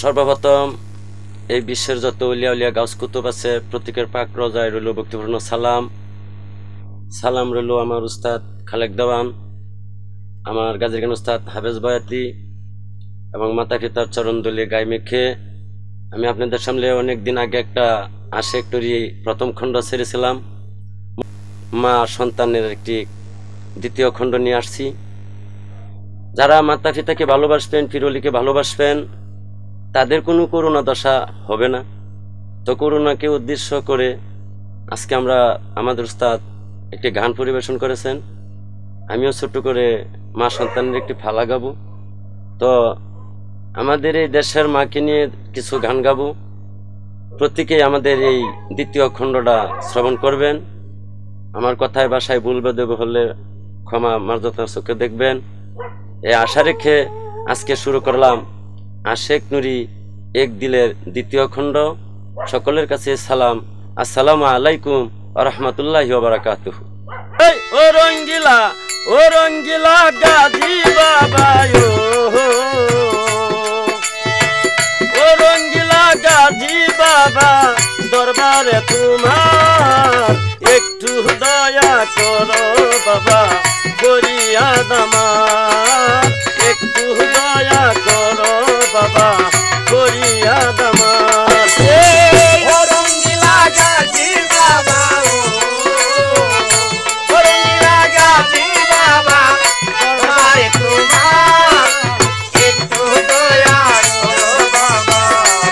সর্বপ্রথম এই বিশ্বের যত উলিয়া উলিয়া গাউস কুতুব আছে প্রত্যেকের পাক রোজায় রইল ভক্তিপূর্ণ সালাম। সালাম রইল আমার উস্তাদ খালেক দেওয়ান, আমার গাজীরখান উস্তাদ হাফেজ বয়াতি এবং মাতা পিতার চরণ দলিয়ে গায়ে মেখে আমি আপনাদের সামনে অনেক দিন আগে একটা আশেক নুরি প্রথম খণ্ড ছেড়েছিলাম। মা সন্তানের একটি দ্বিতীয় খণ্ড নিয়ে আসছি। যারা মাতা পিতাকে ভালোবাসবেন, পিরলিকে ভালোবাসবেন, তাদের কোনো করুণা দশা হবে না। তো করুণাকে উদ্দেশ্য করে আজকে আমরা আমাদের উস্তাদ একটি গান পরিবেশন করেছেন। আমিও ছোট্ট করে মা সন্তানের একটি ফালা গাবো। তো আমাদের এই দেশের মাকে নিয়ে কিছু গান গাবো। প্রত্যেকেই আমাদের এই দ্বিতীয় খণ্ডটা শ্রবণ করবেন। আমার কথায় ভাষায় ভুল দেব হলে ক্ষমা মার্জনার চোখে দেখবেন। এই আশা রেখে আজকে শুরু করলাম আশেক নুরি এক দিলের দ্বিতীয় খণ্ড। সকলের কাছে সালাম, আসসালামু আলাইকুম ওয়া রাহমাতুল্লাহি ওয়া বারাকাতুহু। ও রঙ্গিলা, ও রঙ্গিলা গাজী বাবা, ও রঙ্গিলা গাজী বাবা, দরবারে তোমার একটু দয়া করো বাবা, ফরিয়াদ আমার একটু দয়া করো বাবা, ফরিয়াদ আমার। ও রঙ্গিলা গাজী বাবা, ও রঙ্গিলা গাজী বাবা, দরবারে তোমার একটু দয়া করো বাবা,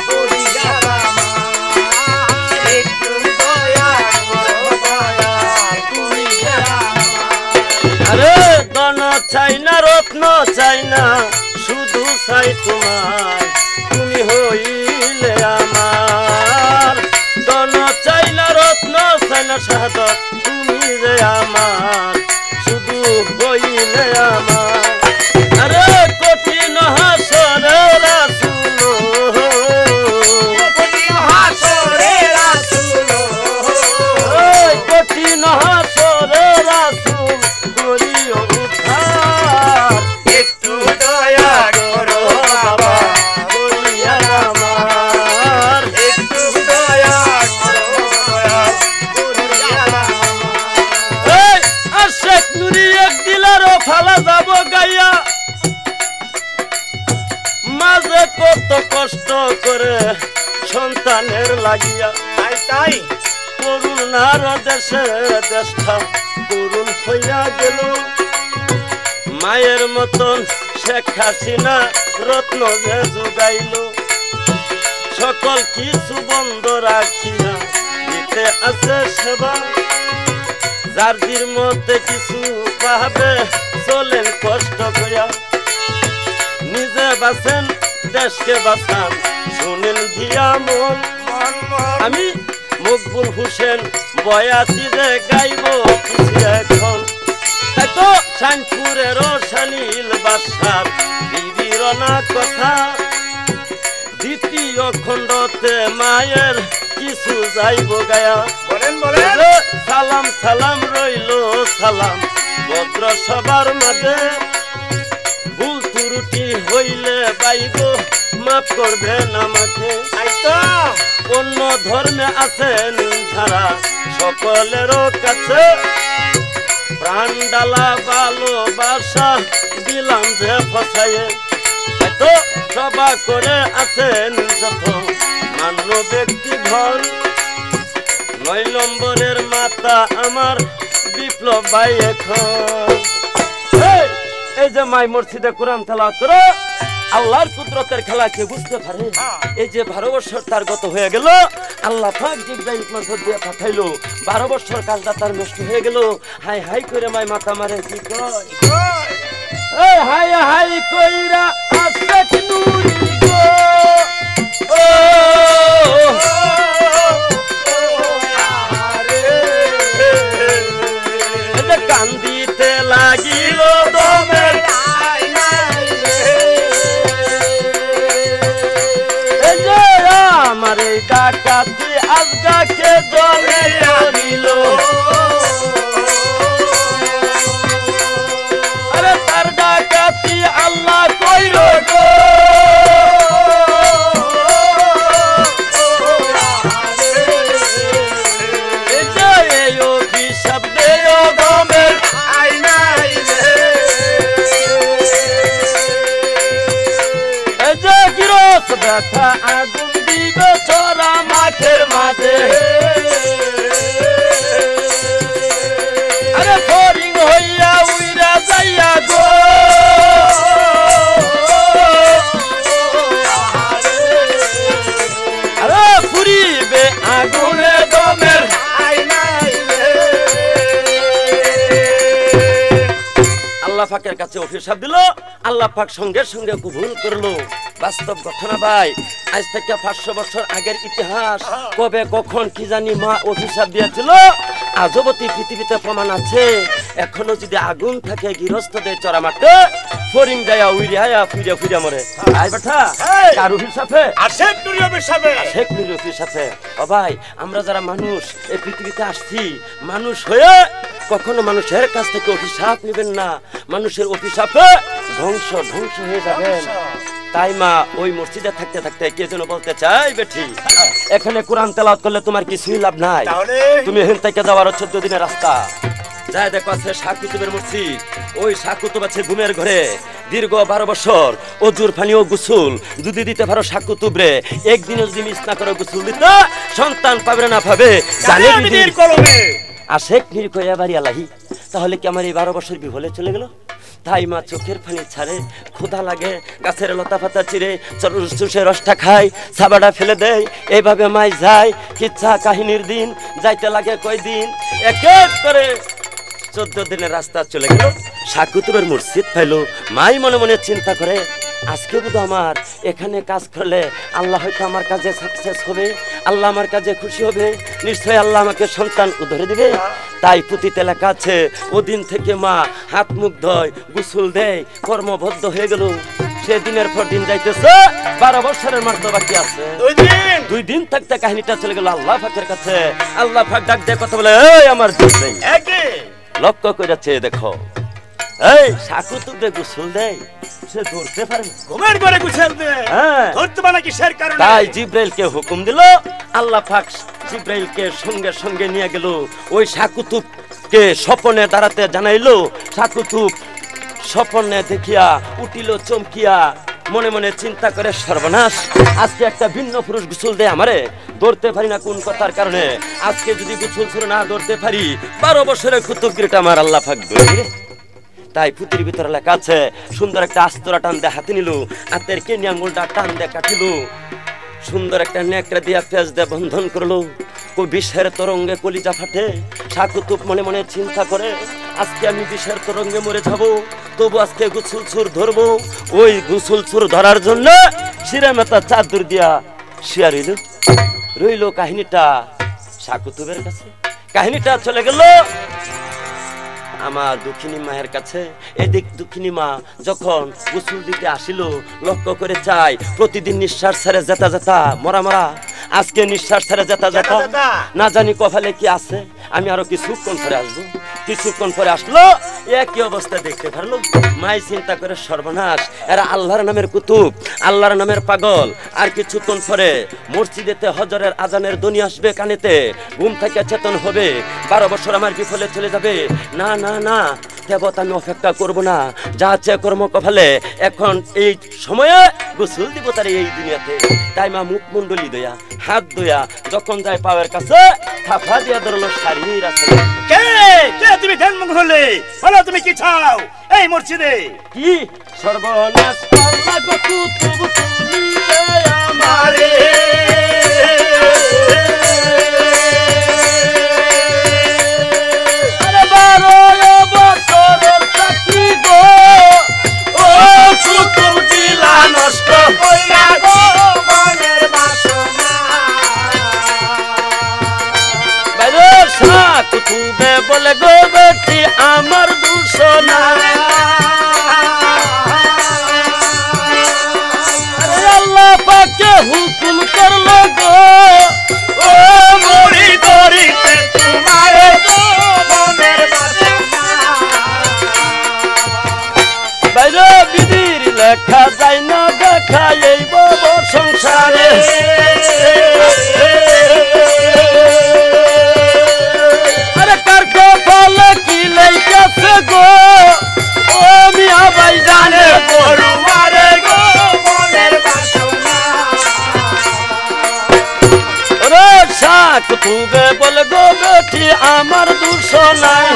ফরিয়াদ আমার একটু দয়া করো বাবা, ফরিয়াদ আমার। আরে ধন চাই না, রত্ন চাই না, শুধু চাই তোমার, তুমি হইলে আমার। ধন চাই না, রত্ন চাই না, শাহাদত তুমি যে আমার, শুধু হইলে আমার। আরে কঠিন হাসরে রাসূল, কঠিন হাসরে রাসূল, ওই কঠিন হাসরে রাসূল করিও উদ্ধার, একটু দয়া করো বাবা, ফরিয়াদ আমার। একটু দয়া করো বাবা, ফরিয়াদ আমার। এই আশেক নুরি এক দিলারও ফালা যাব গাইয়া, মাঝে কত কষ্ট করে সন্তানের লাগিয়া। তাই তাই করুণার দেশে দেশটা করুণ হইয়া গেল। মায়ের মতন শেখ হাসিনা রত্ন যে জুগাইল, সকল কিছু বন্ধ রাখিয়া দিতে আছে সেবা। জার্জির মধ্যে কিছু পাবে চলেন কষ্ট করিয়া, নিজে বাঁচেন দেশকে বাঁচান শুনেন দিয়া মন। মন মন আমি মকবুল হোসেন বয়াতি যে গাইব কিছু এখন। এত শানপুরের শানিল বাসার বিবরণা কথা, দ্বিতীয় খণ্ডতে মায়ের কিছু যাইব গায়া। বলেন বলেন। সালাম সালাম রইল সালাম ভদ্র সবার মাঝে, ভুল ত্রুটি হইলে বাইব মাফ করবেন আমাকে। তাই তো অন্য ধর্মে আছেন যারা সকলেরও কাছে, প্রাণ ডালা ভালোবাসা দিলাম যে ফসায়ে। এত সভা করে আছেন যত মান্য ব্যক্তি ঘর, 9 নম্বরের মাতা আমার বিপ্লব ভাই এখন। এই যে মাই মসজিদে কোরআন তেলাওয়াত করে আল্লাহর কুদরতের খেলা কে বুঝতে পারে? এই যে 12 বছর তার গত হয়ে গেল, আল্লাহ পাক জিব্রাইল মনসুর দিয়ে পাঠাইলো, 12 বছর কাজটা তার নষ্ট হয়ে গেল। হাই হাই করে মাই মাথা মারে কি কয়, এই হাই হাই কইরা আশেক নুরি গো, ও এই যে কান্দিতে লাগিল দমের, আমার এই ডাকাতি আজগাকে জলে আনিল। আরে তার ডাকাতি আল্লাহ কইল গো, ব্যথা আগুন দিবে চড়া মাঠের মাঝে আরে ফরিং হইয়া উইরা যাইয়া গো আরে পুরিবে আগুনে দমের আল্লাহ পাকের কাছে অভিশাপ দিল আল্লাহ পাক সঙ্গে সঙ্গে কবুল করলো বাস্তব ঘটনা ভাই আজ থেকে 500 বছর আগের ইতিহাস কবে কখন কি জানি মা অভিশাপ দিয়েছিল আজবতী পৃথিবীতে প্রমাণ আছে এখনো যদি আগুন থাকে গৃহস্থদের চড়া মাঠে ফরিং যায়া উইরিয়া ফুইরা ফুইরা মরে আই বেটা কার অভিশাপে আশেক নুরির অভিশাপে আশেক নুরির অভিশাপে ও ভাই আমরা যারা মানুষ এই পৃথিবীতে আসছি মানুষ হয়ে কখনো মানুষের কাছ থেকে অভিশাপ নেবেন না মানুষের অভিশাপে ধ্বংস হয়ে যাবেন তাই মা ওই মসজিদে থাকতে থাকতে কে যেন বলতে চাই বেটি এখানে কোরআন তেলাওয়াত করলে তোমার কিছুই লাভ নাই তুমি এখান থেকে যাওয়ার 14 দিনের রাস্তা যাই দেখো আছে শাহ কুতুবের মসজিদ ওই শাহ কুতুব আছে ঘুমের ঘরে দীর্ঘ 12 বছর অজুর পানি ও গোসল যদি দিতে পারো শাহ কুতুবরে একদিনও যদি মিস না করে গোসল দিতে সন্তান পাবে না পাবে জানে বিধির কলমে আশেক নির্কয়া বাড়ি আলাহি তাহলে কি আমার এই 12 বছর বিহলে চলে গেল তাই মা চোখের পানি ছাড়ে ক্ষুধা লাগে গাছের লতা পাতা চিরে চুষে রসটা খায় সাবাটা ফেলে দেয় এইভাবে মাই যায় কিচ্ছা কাহিনীর দিন যাইতে লাগে কয়দিন এক এক করে 14 দিনের রাস্তা চলে গেল শাহ কুতুবের মসজিদ পাইলো মাই মনে মনে চিন্তা করে আজকে বুধ আমার এখানে কাজ করলে আল্লাহ হয়তো আমার কাজে সাকসেস হবে আল্লাহ আমার কাজে খুশি হবে নিশ্চয়ই আল্লাহ আমাকে সন্তান উদ্ধারে দিবে তাই পুঁথিতে লেখা আছে ওদিন থেকে মা হাত মুখ ধয় গোসল দেয় কর্মবদ্ধ হয়ে গেল সেদিনের পর দিন যাইতেছে 12 বছরের মাত্র বাকি আছে 2 দিন থাকতে কাহিনীটা চলে গেল আল্লাহ পাকের কাছে আল্লাহ পাক ডাক দিয়ে কথা বলে এই আমার জিব্রাইল লক্ষ্য করেছে দেখো এই শাহ কুতুবরে গোসল দেয় সে ধরতে পারে ঘুমের ঘরে গোসল দেয় ধরতে পারে কিসের কারণে তাই জিব্রাইলকে হুকুম দিল আল্লাহ পাক জিব্রাইলকে সঙ্গে সঙ্গে নিয়ে গেল ওই শাহ কুতুবকে স্বপ্নে দাঁড়াতে জানাইলো শাহ কুতুব স্বপ্নে দেখিয়া উঠিল চমকিয়া মনে মনে চিন্তা করে সর্বনাশ আজকে একটা ভিন্ন পুরুষ গোসল দেয় আমারে ধরতে পারি না কোন কথার কারণে আজকে যদি গোসল ছেড়ে না ধরতে পারি 12 বছরের কুতুবগিরিটা আমার আল্লাহ পাক ধরে তাই পুতির ভিতরে লেখা আছে সুন্দর একটা আস্তরা টান দিয়ে হাতে নিল হাতের কেনি আঙ্গুলটা টান দিয়ে কাটিল সুন্দর একটা নেকড়া দিয়া পেঁচ দিয়ে বন্ধন করলো ওই বিষের তরঙ্গে কলিজা ফাটে শাহ কুতুব মনে মনে চিন্তা করে আজকে আমি বিষের তরঙ্গে মরে যাব তবু আজকে গোসল চুর ধরবো ওই গোসল চুর ধরার জন্য শিরে মেতা চাদর দিয়া শিয়া রইল কাহিনীটা শাহ কুতুবের কাছে কাহিনীটা চলে গেল আমার দুঃখিনী মায়ের কাছে এদিক দুঃখিনী মা যখন গোসল দিতে আসিল লক্ষ্য করে চাই প্রতিদিন নিঃশ্বাস ছেড়ে যেতা যেতা মরা মরা আজকে নিঃশ্বাস ছেড়ে যেতা যেতা না জানি কপালে কি আছে আমি আরো কিছুক্ষণ পরে আসবো কিছুক্ষণ পরে আসলো একই অবস্থা দেখতে পারলো মাই চিন্তা করে সর্বনাশ এরা আল্লাহর নামের কুতুব আল্লাহর নামের পাগল আর কিছুক্ষণ পরে মসজিদেতে হজরের আজানের ধ্বনি আসবে কানেতে ঘুম থেকে চেতন হবে 12 বছর আমার বিফলে চলে যাবে না না না দেবতা আমি অপেক্ষা করবো না যা আছে কর্ম কপালে এখন এই সময়ে গোসল দিব তার এই দুনিয়াতে তাই মা মুখমণ্ডলী দয়া হাত দয়া যখন যায় পাওয়ার কাছে থাপা দিয়া ধরলো শাড়ির আছে কে কে তুমি ধ্যান মুখ হলে বলো তুমি কি চাও এই মসজিদে কি সর্বনাশ আল্লাহ গো কুতুব তুমি আমারে আরে 12 বছর সাকি গো ও কুতুব দিলা নষ্ট হইয়া গো মনের বাসনা বাইরে শাহ কুতুবে বলে গো বেটি আমার দুশনা আল্লাহ পাকে হুকুম করলো গো ও মরি দরিতে তোমার গো মনের বাসনা বাইরে বিধির লেখা যায় না দেখা এই বব সংসারে আরে কার কপালে কি লেখা গো ও মিয়া ভাই জানে বড়ুয়ারে গো মনের বাসনা সাকুতুবে বলে গো বেটি আমার দুঃখ নাই,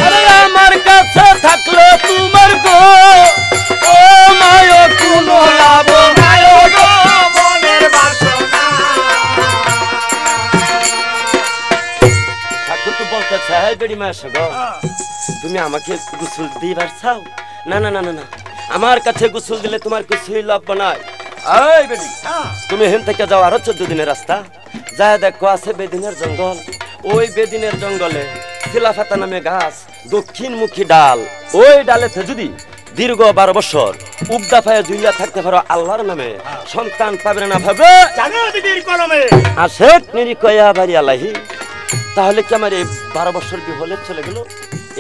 আরে আমার কাছে থাকলে তোমার গো ও মায় কোনো লাভ নাই গো মনের বাসনা। সাকুতু বলতেছে হে বেড়ি মা এসো গো, তুমি আমাকে গোসল দিবার চাও? না না না না না, আমার কাছে গোসল দিলে তোমার কিছুই লাভ নাই। এই বেড়ি তুমি হেন থেকে যাও আরো 14 দিনের রাস্তা, যা দেখো আছে বেদিনের জঙ্গল, ওই বেদিনের জঙ্গলে খিলাফাতা নামে গাছ, দক্ষিণমুখী ডাল, ওই ডালেতে যদি দীর্ঘ 12 বছর উবদা পায়ে ঝুলিয়া থাকতে পারো আল্লাহর নামে, সন্তান পাবে না ভাবে আশেক নিরিকয়া বাড়ি আলাহি, তাহলে কি আমার এই 12 বছর কি হলে চলে গেল?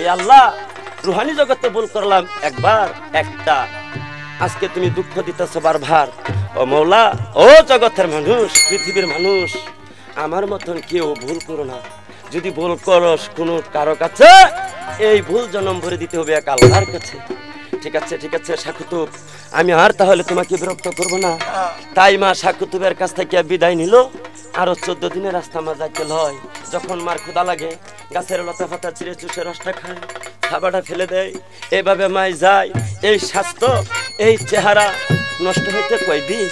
এই আল্লাহ রুহানি জগতে ভুল করলাম একবার একটা, আজকে তুমি দুঃখ দিতেছ বারবার। ও মৌলা, ও জগতের মানুষ, পৃথিবীর মানুষ, আমার মতন কেউ ভুল করো না। যদি ভুল করস কোনো কারো কাছে, এই ভুল জন্ম ভরে দিতে হবে এক আল্লাহর কাছে। ঠিক আছে ঠিক আছে সাকুতুব, আমি আর তাহলে তোমাকে বিরক্ত করব না। তাই মা সাকুতুবের কাছ থেকে বিদায় নিল। আরো 14 দিনের রাস্তা মা যাইতে হয়। যখন মার ক্ষুধা লাগে গাছের লতা পাতা ছিঁড়ে চুষে রসটা খায়, খাবারটা ফেলে দেয়, এভাবে মাই যায়। এই স্বাস্থ্য, এই চেহারা নষ্ট হইতে কয়দিন,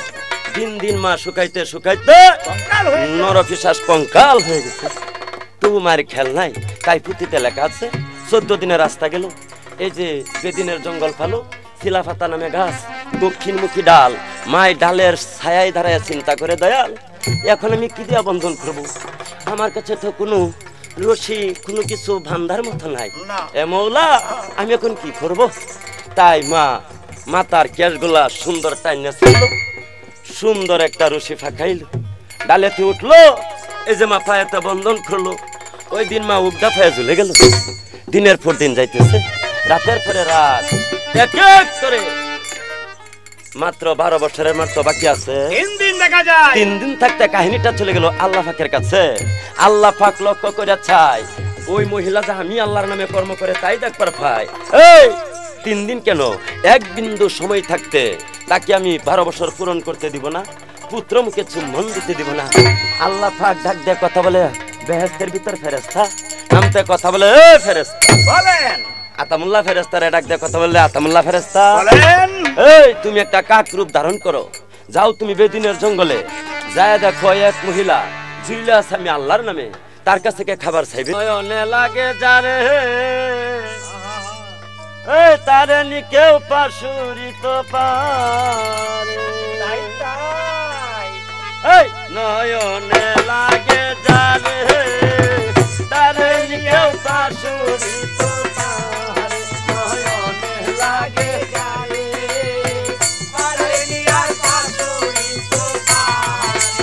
দিন দিন মা শুকাইতে শুকাইতে নরপিশাচ কঙ্কাল হয়ে গেছে। তবু মায়ের খেয়াল নাই। তাই পুঁথিতে লেখা আছে 14 দিনের রাস্তা গেল, এই যে বেদিনের জঙ্গল ফালো, খিলাফাতা নামে গাছ, দক্ষিণমুখী ডাল, মায় ডালের ছায়ায় দাঁড়ায় চিন্তা করে দয়াল এখন আমি কি দিয়া বন্ধন করব? আমার কাছে তো কোনো রশি, কোনো কিছু ভান্ডার মতো নাই। এ মৌলা, আমি এখন কি করব? তাই মা মাতার কেশগুলা সুন্দর টাইনা ছিল, সুন্দর একটা রশি ফাঁকাইল, ডালেতে উঠলো, এই যে মা পায়েতে বন্ধন করলো। ওই দিন মা উবদা পায়ে ঝুলে গেল। দিনের পর দিন যাইতেছে, রাতের পরে রাত, এক এক করে মাত্র 12 বছরের মাত্র বাকি আছে 3 দিন দেখা যায়। 3 দিন থাকতে কাহিনীটা চলে গেল আল্লাহ পাকের কাছে। আল্লাহ পাক লক্ষ্য করে চাই ওই মহিলা যা আমি আল্লাহর নামে কর্ম করে তাই দেখবার পাই। এই 3 দিন কেন, এক বিন্দু সময় থাকতে তাকে আমি 12 বছর পূরণ করতে দিব না, পুত্র মুখে চুম্বন দিতে দিব না। আল্লাহ পাক ডাক দিয়ে কথা বলে, বেহেশতের ভিতর ফেরেশতা নামতে কথা বলে, এ ফেরেশতা বলেন। আতামুল্লাহ ফেরেশতারে ডাক দিয়ে কথা বললে, আতামুল্লাহ ফেরেশতা বলেন। এই তুমি একটা কাক রূপ ধারণ করো, যাও তুমি বেদিনের জঙ্গলে যায় দেখো এক মহিলা ঝুলে আছে আমি আল্লাহর নামে, তার কাছ থেকে খাবার চাইবে। নয়নে লাগে যারে এই তারে নি কেউ পাশুরিত পারে, এই নয়নে লাগে যারে তারে নি কেউ পাশুরিত পারে, নয়নে লাগে যারে তারে নি আর পাশুরিত পারে,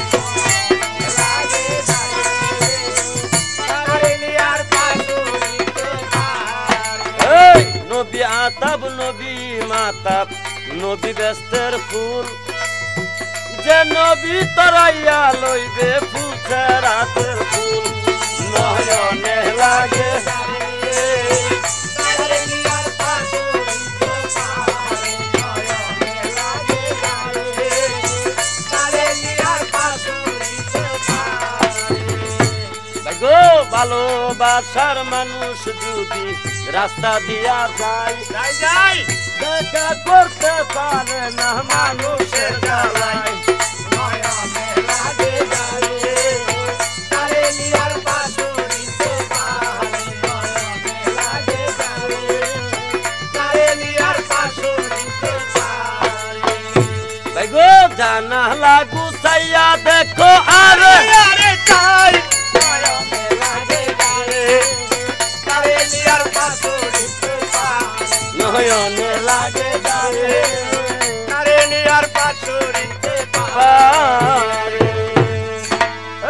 লাগে যারে তারে নি আর পাশুরিত পারে। এই নবী আতাব, নবী মাতাব, নবী বেস্তের ফুল, যে নবী তরাইয়া লইবে ফুলছে রাতের ফুল, নয়নে লাগে গো ভালোবাসার মানুষ যদি রাস্তা দিয়া যায়, দেখা করতে পারে না মানুষের জ্বালায়, নয়নে লাগে যারে তারে নিয়ার পাশুরিতে পারে, নয়নে লাগে যারে তারে নিয়ার পাশুরিতে পারে। ভাই গো জানা লাগু চাইয়া দেখো আরে আরে তাই, নয়নে লাগে যারে তারে নিয়ার পাশুরিতে পারে, নয়নে লাগে যারে তারে নিয়ার পাশুরিতে পারে।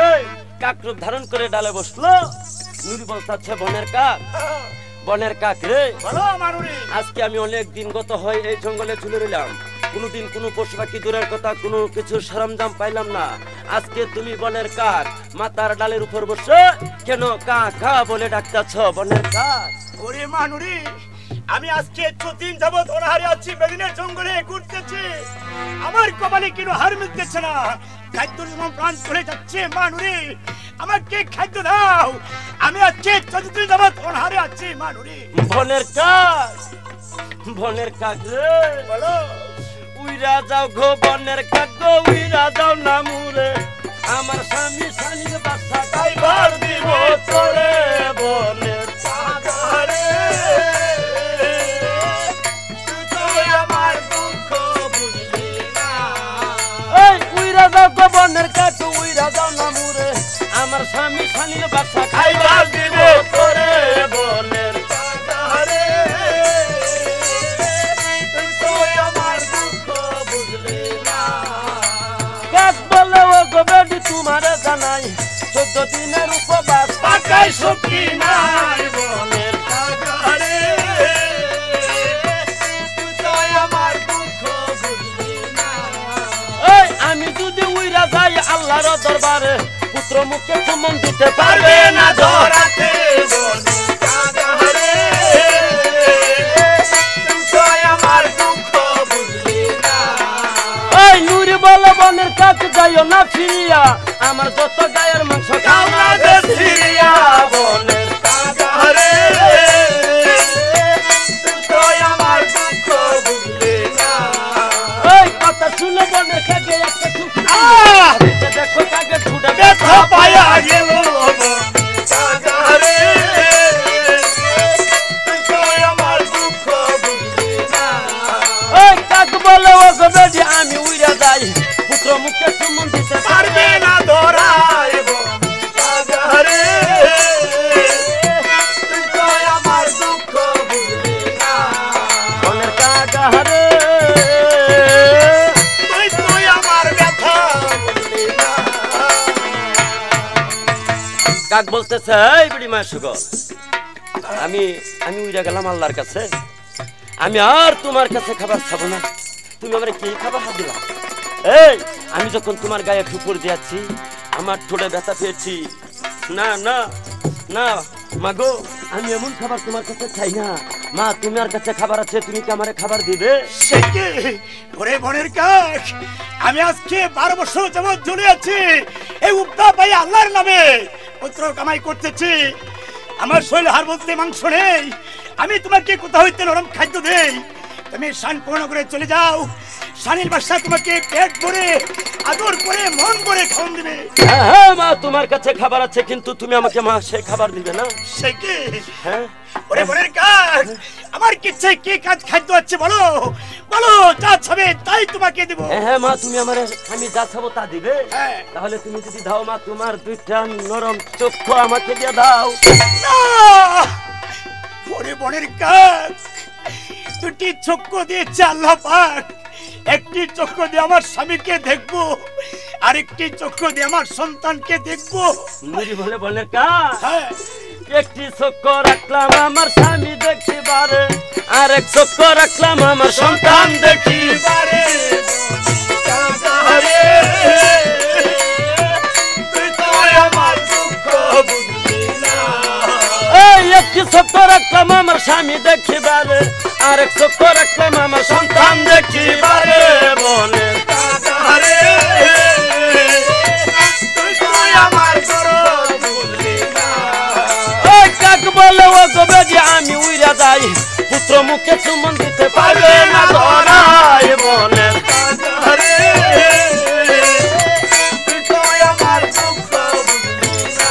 এই কাকরূপ ধারণ করে ডালে বসলো, নুরি বলতাছে বনের কাক, বনের কাক রে বলো মারুরি, আজকে আমি অনেক দিন গত হয় এই জঙ্গলে ঝুলে রইলাম, কোনোদিন কোনো পশু পাখি দূরের কথা কোনো কিছু সরঞ্জাম পাইলাম না। আজকে তুমি বনের কাক মাতার ডালের উপর বসে কেন কা কা বলে ডাকতেছ বনের কাক? ওরে মানুরি, আমি আজকে 4 দিন যাবত অনাহারে আছি, বেদিনের জঙ্গলে ঘুরতেছি, আমার কপালে কোনো হার মিলতেছে না, খাদ্যর যেমন প্রাণ চলে যাচ্ছে। মানুরে আমাকে খাদ্য দাও, আমি আজকে 4 দিন যাবত অনাহারে আছি। মানুরে বনের কাক রে, বলো উইরা যাও গো বনের কাক গো, উইরা যাও নামুরে, আমার স্বামী শালির বাচ্চা খাইবার দিব তোরে। বনের কাক রে, তুই আমার দুঃখ বুঝলি না। এই উইরা যাও গো বনের কাক, উইরা যাও নামুরে, আমার স্বামী শালির বাচ্চা খাইবার দিব তোরে। বনের কাক রে, তুই আমার দুঃখ বুঝলি না। কাক বলে ও গো বেডি তোমারে জানাই, 14 দিনের উপবাস পাকাই শক্তি নাই। বনের কাক রে, তুই আমার দুঃখ বুঝলি না। এই আমি যদি উইরা যাই আল্লাহর দরবারে, পুত্র মুখে চুম্বন দিতে পারবে না ধরাতে। বনের কাক রে, তুই আমার দুঃখ বুঝলি না। এই নুরি বলে বনের কাক যাইও না ফিরিয়া, আমার যত গায়ের মাংস খাও না দেশিয়া। বনের কাক রে, তুই আমার দুঃখ বুঝলি না। এই কথা শুনে বনের কাকে একটা ঠুকরি দেখো, কাকে ঠুটা ব্যথা পায়া গেল। কাক রে, তুই আমার দুঃখ বুঝলি না। এই কাক বলে ও গো বেডি আমি উইরা যাই, পুত্র মুখে চুম্বন দিতে পারবে না ধরাই। কাক রে, তুই আমার দুঃখ বুঝলি না। বনের কাক রে, তুই আমার ব্যথা বুঝলি না। কাক বলতেছে, এই বুড়ি মা সুগল, আমি উইরা গেলাম আল্লাহর কাছে, আমি আর তোমার কাছে খাবার খাবো না। তুমি আমার কি খাবার দিলা? এই আমি যখন তোমার গায়ে ঠুকুর দিয়েছি, আমার ঠোঁটে ব্যথা পেয়েছি। না না না মাগো, আমি এমন খাবার তোমার কাছে চাই না। মা তোমার কাছে খাবার আছে, তুমি কি আমারে খাবার দিবে? সে কি? ওরে বনের কাক, আমি আজকে 12 বছর যাবত জ্বলে আছি এই উপদা পাই আল্লাহর নামে, পুত্র কামাই করতেছি, আমার শরীরে হার বলতে মাংস নেই। আমি তোমাকে কোথা হইতে নরম খাদ্য দেই, তুমি শান পূর্ণ করে চলে যাও। শানির বাসা তোমাকে পেট ভরে আদর করে মন ভরে খাওয়ান দিবে। হ্যাঁ মা, তোমার কাছে খাবার আছে, কিন্তু তুমি আমাকে মা সে খাবার দিবে না। সে কি? হ্যাঁ ওরে বনের কাক, আমার কিচ্ছে কি কাজ খাদ্য আছে বলো, বলো যা চাবে তাই তোমাকে দেব। হ্যাঁ মা, তুমি আমারে আমি যা চাবো তা দিবে। হ্যাঁ। তাহলে তুমি যদি দাও মা, তোমার 2টা নরম চক্ষু আমাকে দিয়ে দাও। না, ওরে বনের কাক, 2টি চক্ষু দিয়েছে আল্লাহ পাক, একটি চক্ষু দিয়ে আমার স্বামীকে দেখবো, আরেকটি চক্ষু দিয়ে আমার সন্তানকে দেখবো। নুরি বলে বনের কাক, হ্যাঁ, একটি চক্ষু রাখলাম আমার স্বামী দেখিবারে, আরেক চক্ষু রাখলাম আমার সন্তান দেখিবারে। একটি চক্ষু রাখলাম আমার স্বামী দেখিবারে, আরেক চক্ষু রাখলাম আমার সন্তান দেখিবারে। বনের কাক রে, তুই আমার গরব বুঝলি না। ওই কাক বলে ও গো বেডি আমি উইরা যাই, পুত্র মুখে চুম্বন দিতে পারবে না ধরাই। বনের কাক রে, তুই আমার দুঃখ বুঝলি না।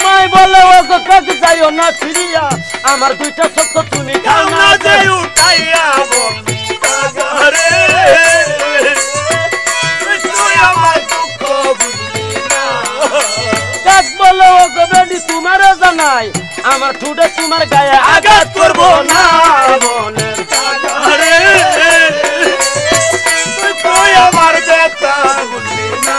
মাই বলে ও গো কাক যাইও না ফিরিয়া, আমার 2টা চক্ষু তুমি খাও না যে উঠাইয়া। বনের কাক রে, তুই আমার দুঃখ বুঝলি না। কাক বলে ও গো বেডি তোমারে জানাই, আমার ঠুটে তোমার গায়ে আঘাত করবো না। বনের কাক রে, তুই আমার ব্যথা বুঝলি না।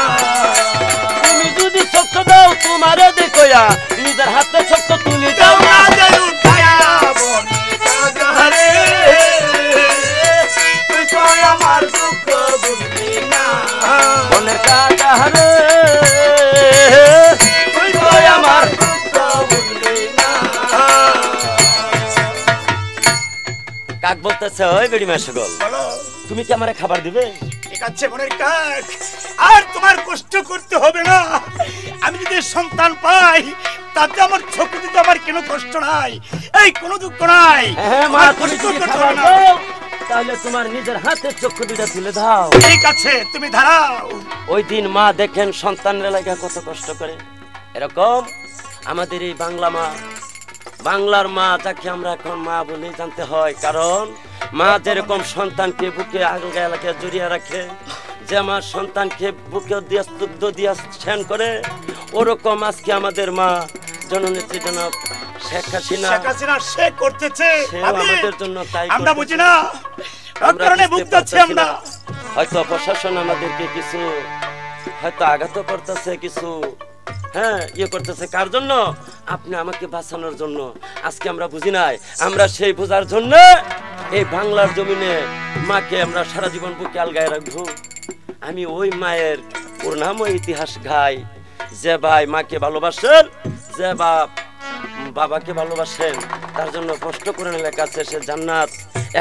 তুমি যদি চক্ষু দাও তোমারে দেখোয়া, নিজের হাতে চক্ষু তুলি দাও না যে উঠাইয়া। বনের কাক রে, তুই আমার দুঃখ বুঝলি না। বনের কাক রে, তুই আমার দুঃখ বুঝলি না। কাক বলতেছে, ওই বেড়ি মাসগল, বলো তুমি কি আমারে খাবার দিবে? ঠিক আছে মনের কাক, আর তোমার কষ্ট করতে হবে না। আমি যদি সন্তান পাই তাতে আমার চোখে দিতে আমার কোনো কষ্ট নাই, এই কোনো দুঃখ নাই। হ্যাঁ মা, আমার তুমি কষ্ট যদি করতে খাবার হবে না। দাও তাহলে তোমার নিজের হাতে চক্ষু দুটা তুলে দাও। ঠিক আছে, তুমি দাঁড়াও। ওই দিন মা দেখেন সন্তানের লাগা কত কষ্ট করে। এরকম আমাদের এই বাংলার মা, যাকে আমরা এখন মা বলে জানতে হয়, কারণ মা যেরকম সন্তানকে বুকে আগলে এলাকায় জড়িয়ে রাখে, যে আমার সন্তানকে বুকে দিয়ে দুগ্ধ দিয়ে স্নান করে, ওরকম আজকে আমাদের মা জননেত্রী জনাব শেখ হাসিনা সে করতেছে, আমাদের জন্য তাই আমরা বুঝি না, আমরা কারণে বুঝতে ভুগতেছি পারতেছি আমরা। না। হয়তো প্রশাসন আমাদেরকে কিছু হয়তো আঘাত করতেছে, কিছু ইয়ে করতেছে, কার জন্য? আপনি আমাকে বাঁচানোর জন্য। আজকে আমরা বুঝি নাই, আমরা সেই বোঝার জন্য এই বাংলার জমিনে মাকে আমরা সারা জীবন বুকে আলগায় রাখবো। আমি ওই মায়ের পূর্ণাময় ইতিহাস গাই, যে ভাই মাকে ভালোবাসেন, যে বাবাকে ভালোবাসেন, তার জন্য কষ্ট করে লেখা আছে সে জান্নাত।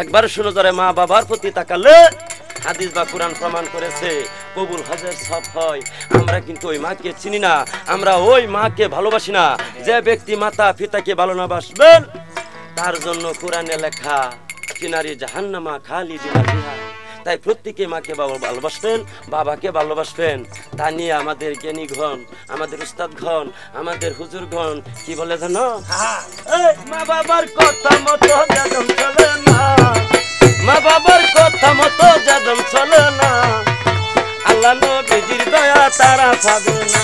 একবার শুনে ধরে মা বাবার প্রতি তাকালে হাদিস বা কোরআন প্রমাণ করেছে কবুল হজের সব হয়। আমরা কিন্তু ওই মাকে চিনি না, আমরা ওই মাকে ভালোবাসি না। যে ব্যক্তি মাতা পিতাকে ভালো না বাসবেন, তার জন্য কোরআনে লেখা কিনারি জাহান্নামা খালিদিনা ফিহা। তাই প্রত্যেকে মাকে ভালোবাসবেন, বাবাকে ভালোবাসবেন। তা নিয়ে আমাদের জ্ঞানীগণ, আমাদের উস্তাদগণ, আমাদের হুজুরগণ কি বলে জানো? মা বাবার কথা মতো যাদম চলে না, মা বাবার কথা মতো যাদম চলে না, আল্লাহ নবীজির দয়া তারা পাবে না,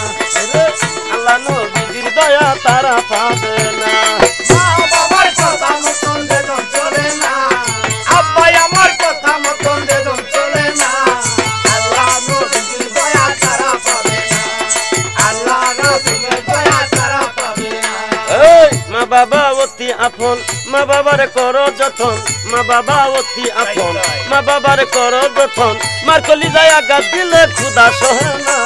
আল্লাহ নবীজির দয়া তারা পাবে না। মা বাবার কথা মতন যাদম চলে না, আব্বাই আমার কথা মতন যাদম চলে না, আল্লাহ নবীর দয়া তারা পাবে না, আল্লাহ নবীর দয়া তারা পাবে না। এই মা বাবা অতি আপন, মা বাবার করো যতন, মা বাবা অতি আপন, মা বাবার করো যতন। মার কলিজায় আঘাত দিলে খুদা সহে না,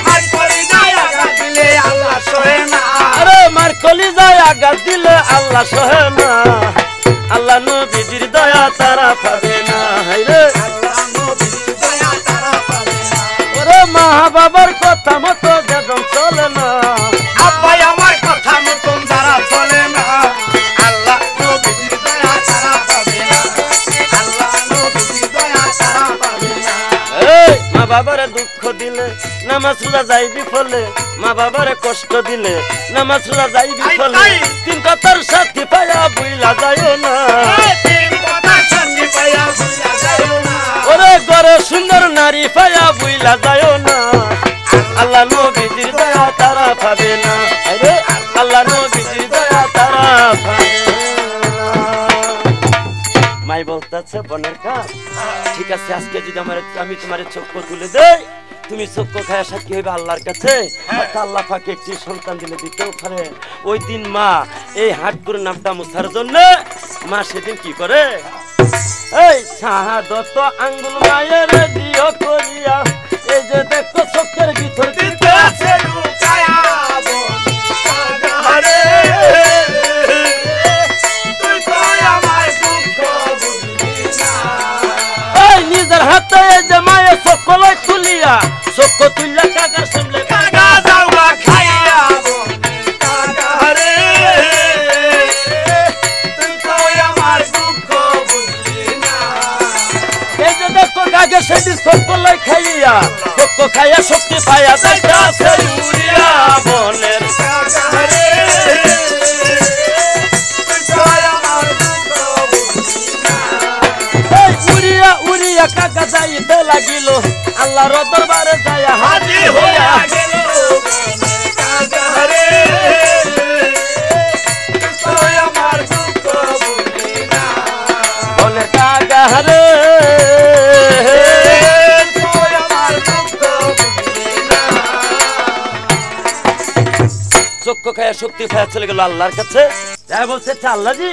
মার কলিজায় আঘাত দিলে আল্লাহ সহে না, আরে মার কলিজায় আঘাত দিলে আল্লাহ সহে না, আল্লাহ নবীজির দয়া তারা পাবে না। হায়রে আল্লাহ নবীর দয়া তারা পাবে না। ওরে মা বাবার কথা মতো যেদম চলে না, আব্বাই আমার কথা মতন যারা চলে না, আল্লাহ নবীর দয়া তারা পাবে না, আল্লাহ নবীর দয়া তারা পাবে না। এই মা বাবারে দুঃখ দিলে নামাজ রোজা যাই বিফলে, মা বাবারে কষ্ট দিলে নামাজ রোজা যাই বিফলে, তিন কথার সাথী পায়া বুইলা যায়ও না, তিন কথার সাথী পায়া বুইলা যায়ও না, ওরে ঘরে সুন্দর নারী পায়া বুইলা যায়ও না, আল্লাহ নবীজির দয়া তারা পাবে না, আরে আল্লাহ নবীজির দয়া তারা পাবে না। মাই বলতেছে বোনের কাজ, ঠিক আছে আজকে যদি আমি তোমার চক্ষু তুলে দেই, তুমি চক্ষু খায় সাক্ষী হইবে আল্লাহর কাছে, আল্লাহ পাকে একটি সন্তান দিলে দিতেও পারে। ওই দিন মা এই হাটপুর নামটা মুছার জন্য মা সেদিন কি করে, এই শাহাদত আঙ্গুল মায়ের দিও করিয়া, এই যে দেখো চোখের ভিতর দিতে আছে লুকায়া আরে তুই তো আমার দুঃখ বুঝলি না, এই নিজের হাতে এই যে মায়ের চক্ষু লই তুলিয়া, চক্ষু তুলিয়া কাকার সামনে কাকা যাওয়া খাইয়া কাকা রে তুই তো আমার দুঃখ বুঝলি না, এই যে দেখো কাকে সেদিন চক্ষু লই খাইয়া, চক্ষু খাইয়া শক্তি পাইয়া যাইতাছে উড়িয়া বনের কাকা রে তুই তো আমার দুঃখ বুঝলি না, এই উড়িয়া উড়িয়া কাকা যাইতে লাগিল, আল্লাহর দরবারে যাইয়া হাজির হইয়া গেল কাকা রে তুই তো আমার দুঃখ বুঝলি না, বনের কাকা রে তুই আমার দুঃখ বুঝলি না। চক্ষু খাইয়া শক্তি পাইয়া চলে গেল আল্লাহর কাছে, যাই বলছে আল্লাহ জি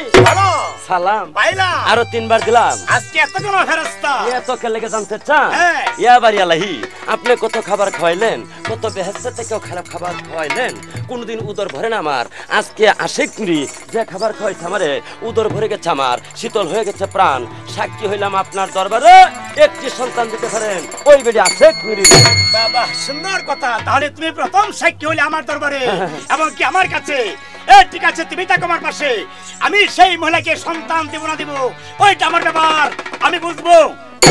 সালাম পাইলাম আরো 3 বার দিলাম আজকে এতগুলো ফেরেশতা এত কে লেগে জানতে চান হ্যাঁ। ইয়া বাড়ি আলাহি আপনি কত খাবার খাওয়াইলেন কত বেহেশত থেকেও খারাপ খাবার খাওয়াইলেন কোনদিন উদর ভরে না আমার আজকে আশিক নুরি যে খাবার খাওয়াইছে আমারে উদর ভরে গেছে আমার শীতল হয়ে গেছে প্রাণ সাক্ষী হইলাম আপনার দরবারে একটি সন্তান দিতে পারেন ওই বেডি আশিক নুরি বাবা সুন্দর কথা তাহলে তুমি প্রথম সাক্ষী হলে আমার দরবারে এবং কি আমার কাছে ঠিক আছে তুমি থাকো আমার পাশে আমি সেই মহিলাকে সন্তান দেব না দেব ওইটা আমার ব্যাপার আমি বুঝবো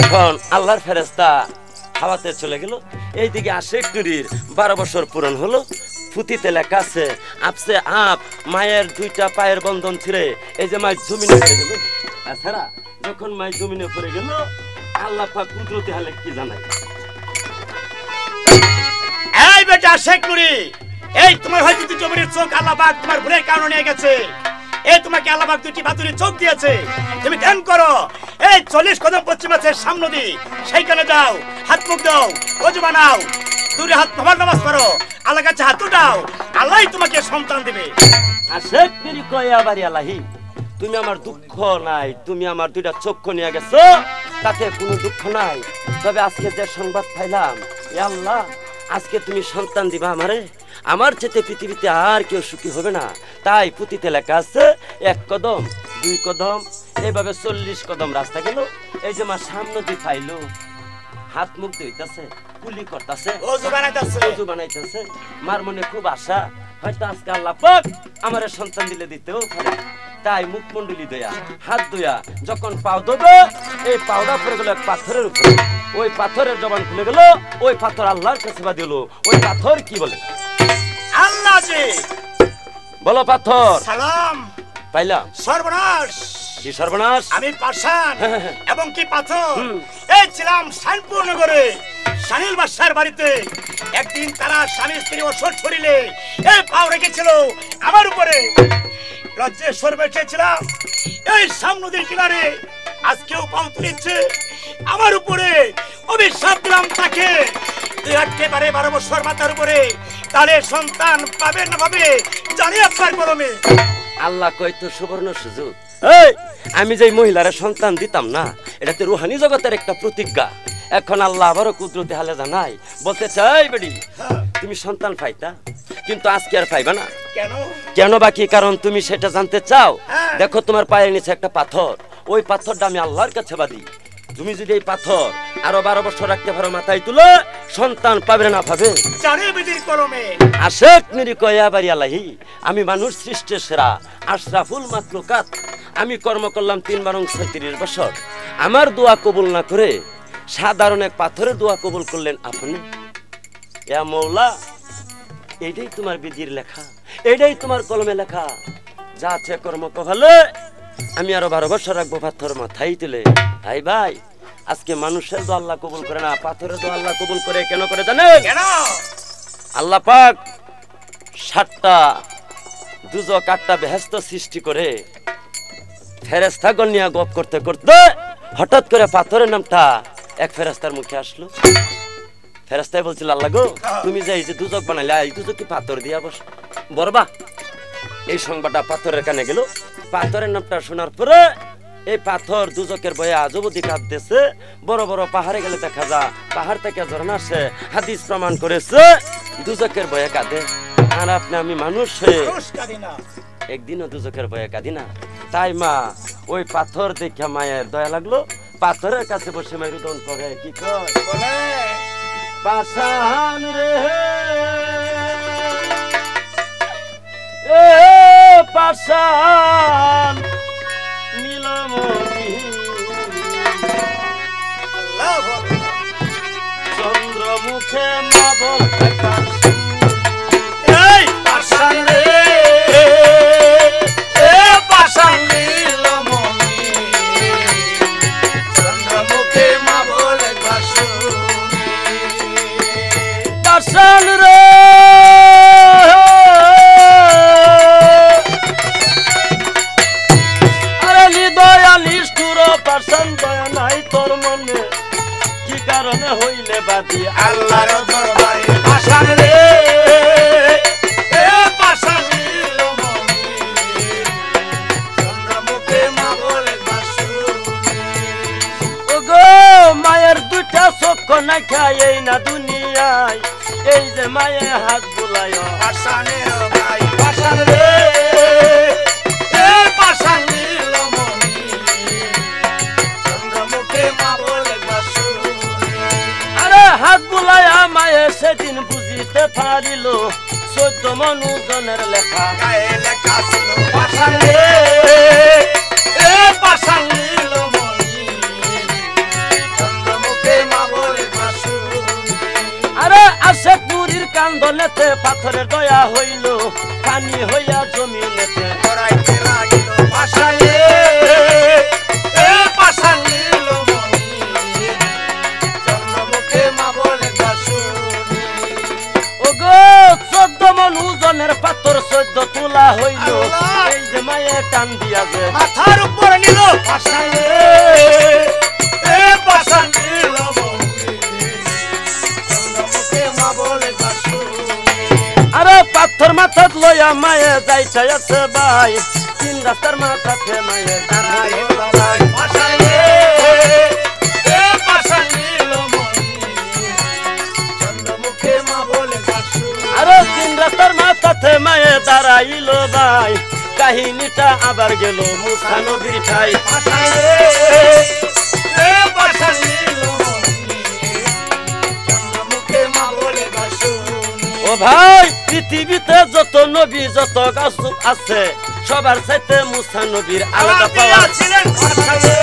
এখন আল্লাহর ফেরেশতা হাওয়াতে চলে গেল এইদিকে আশিক নুরির 12 বছর পূরণ হলো পুঁথিতে লেখা আছে আপসে আপ মায়ের 2টা পায়ের বন্ধন ছিঁড়ে এই যে মায়ের জমিনে পড়ে গেল এছাড়া যখন মায়ের জমিনে পড়ে গেল আল্লাহ পাক কুদরতি হালে কি জানায় এই বেটা শেখ নুরি এই তোমার হয়তো দুই জমির চোখ আল্লাহ পাক তোমার ভুলের কারণে নিয়ে গেছে এই তোমাকে আল্লাহ পাক দুটি বাতুরি চোখ দিয়েছে তুমি ধ্যান করো এই 40 কদম পশ্চিম আছে সামনে দি সেইখানে যাও হাত মুখ দাও ওযু বানাও দুই হাত তোমার নামাজ পড়ো আল্লাহর কাছে হাত উঠাও আল্লাহই তোমাকে সন্তান দিবে আশিক নুরি কয়া বাড়ি আলাহি তুমি আমার দুঃখ নাই তুমি আমার 2টা চক্ষু নিয়ে গেছো তাতে কোনো দুঃখ নাই তবে আজকে যে সংবাদ পাইলাম এ আল্লাহ আজকে তুমি সন্তান দিবা আমারে আমার চেয়ে পৃথিবীতে আর কেউ সুখী হবে না তাই পুঁথিতে লেখা আছে 1 কদম 2 কদম এইভাবে 40 কদম রাস্তা গেল এই যে মা সামনে দি পাইলো হাত মুখ ধুইতাছে কুলি করতেছে ওযু বানাইতেছে মার মনে খুব আশা হয়তো আজকে আল্লাহ পাক আমারে সন্তান দিলে দিতেও পারে তাই মুখমণ্ডলী দয়া হাত দয়া যখন পাও দেবে এই পাওটা পড়ে গেল এক পাথরের উপরে ওই পাথরের জবান খুলে গেল ওই পাথর আল্লাহর কাছে বা দিল ওই পাথর কি বলে আল্লাহ জি বলো পাথর সালাম পাইলাম সর্বনাশ কি সর্বনাশ আমি পাষাণ এবং কি পাথর এই ছিলাম শানপুর নগরে সানিল বাদশার বাড়িতে একদিন তারা স্বামী স্ত্রী ওষুধ ছড়িলে এই পাও রেখেছিল আমার উপরে লজ্জে সরবে চেয়েছিলাম এই সামনদীর কিনারে আজকেও পাও তুলেছে আমার উপরে অভিশাপ দিলাম তাকে তুই একেবারে 12 বছর মাথার উপরে তাহলে সন্তান পাবে না পাবে জানি আপনার কলমে আল্লাহ কইতো সুবর্ণ সুযোগ এই আমি যে মহিলারে সন্তান দিতাম না এটাতে রুহানি জগতের একটা প্রতিজ্ঞা এখন আল্লাহ আবারও কুদরতি হালে জানাই বলতে চাই বেডি তুমি সন্তান পাইতা কিন্তু আজকে আর পাইবা না কেন কেন বাকি কারণ তুমি সেটা জানতে চাও দেখো তোমার পায়ের নিচে একটা পাথর ওই পাথরটা আমি আল্লাহর কাছে বাদি তুমি যদি এই পাথর আরো 12 বছর রাখতে পারো মাথায় তুলে সন্তান পাবে না পাবে জানি বিধির কলমে আশিক নুরি কয়া বাড়ি আলাহি আমি মানুষ সৃষ্টির সেরা আশরাফুল মাখলুকাত আমি কর্ম করলাম 3 বছর আমার দোয়া কবুল না করে সাধারণ এক পাথরের দোয়া কবুল করলেন আপনি ইয়া মওলা এইটাই তোমার বিধির লেখা এইটাই তোমার কলমে লেখা যা আছে কর্ম কভালে আমি আরো 12 বছর রাখবো পাথর মাথায় তুলে ভাই ভাই আজকে মানুষের দোয়া আল্লাহ কবুল করে না পাথরের দোয়া আল্লাহ কবুল করে কেন করে জানেন কেন আল্লাহ পাক 7টা দুজক 8টা বেহেশত সৃষ্টি করে ফেরেশতাগণ নিয়ে গপ করতে করতে হঠাৎ করে পাথরের নামটা এক ফেরেশতার মুখে আসলো ফেরেশতাই বলছিল আল্লাহ গো তুমি যে এই যে দুজক বানাইলা এই দুজক কি পাথর দিয়া বরবা এই সংবাদটা পাথরের কানে গেল পাথরের নামটা শোনার পরে এই পাথর দুজকের ভয়ে আজবদি কাঁদতেছে বড় বড় পাহাড়ে গেলে দেখা যায় পাহাড় থেকে ঝরনা আসে হাদিস প্রমাণ করেছে দুজকের ভয়ে কাঁদে আর আপনি আমি মানুষ হয়ে একদিনও দুজকের ভয়ে কাঁদি না তাই মা ওই পাথর দেখে মায়ের দয়া লাগলো পাথরের কাছে বসে মায়ের রোদন করে কি কয় বলে পাষাণ রে এ পাষাণ নীলমণি চন্দ্রমুখে মা বলতে এই পাষাণ রে এ পাষাণ নীলমণি চন্দ্রমুখে মা বলে পাষাণ রে আরে হৃদয়া নিষ্ঠুর পাষাণ দয়া নাই তোর মনে কি কারণে হইলে বাদি আল্লাহর দরবারে পাষাণ রে এ পাষাণ নীলমণি চন্দ্রমুখে মা দুইটা চোখ নাই খাই এই না দুনিয়ায় এই যে মায়ে হাত বুলায় পাশানের ভাই পাশান রে এ পাশান নীলমণি চন্দ্রমুখে মা বলে বাসুরে আরে হাত বুলায় মায়ে সেদিন বুঝিতে পারিল 14 মনুজনের লেখা গায়ে লেখা ছিল পাশান রে এ পাশান নীলমণি চন্দ্রমুখে মা বলে বাসুরে আরে আসে পুরীর কান্দনেতে পাথরের দয়া হইল পানি হইয়া জমিনেতে করাইতে লাগিল পাশান রে এ পাশান নীলমণি চন্দ্রমুখে মা বলে বাসুরে ওগো 14 মনুজনের পাথর 14 তোলা হইল আল্লাহ! এই যে মায়ে টান দিয়া যে মাথার উপর নিল পাশান রে এ পাশান নীলমণি চন্দ্রমুখে মা বলে বাসুরে আরে পাথর মাথাত লইয়া মায়ে যাইছে আছে ভাই 3 রাস্তার মাথাতে মায়ে টান দিল। পাশান রে এ পাশান নীলমণি চন্দ্রমুখে মা বলে বাসুরে আরে 3 রাস্তার মাথাতে মায়ে দাঁড়াইল ভাই কাহিনীটা আবার গেল মুসা নবীর ঠাই পাশান রে এ পাশান নীলমণি চন্দ্রমুখে মা বলে বাসুরে ও ভাই পৃথিবীতে যত নবী যত গাছ আছে সবার চাইতে মুসা নবীর আলাদা পাওয়া ছিলেন পাশান রে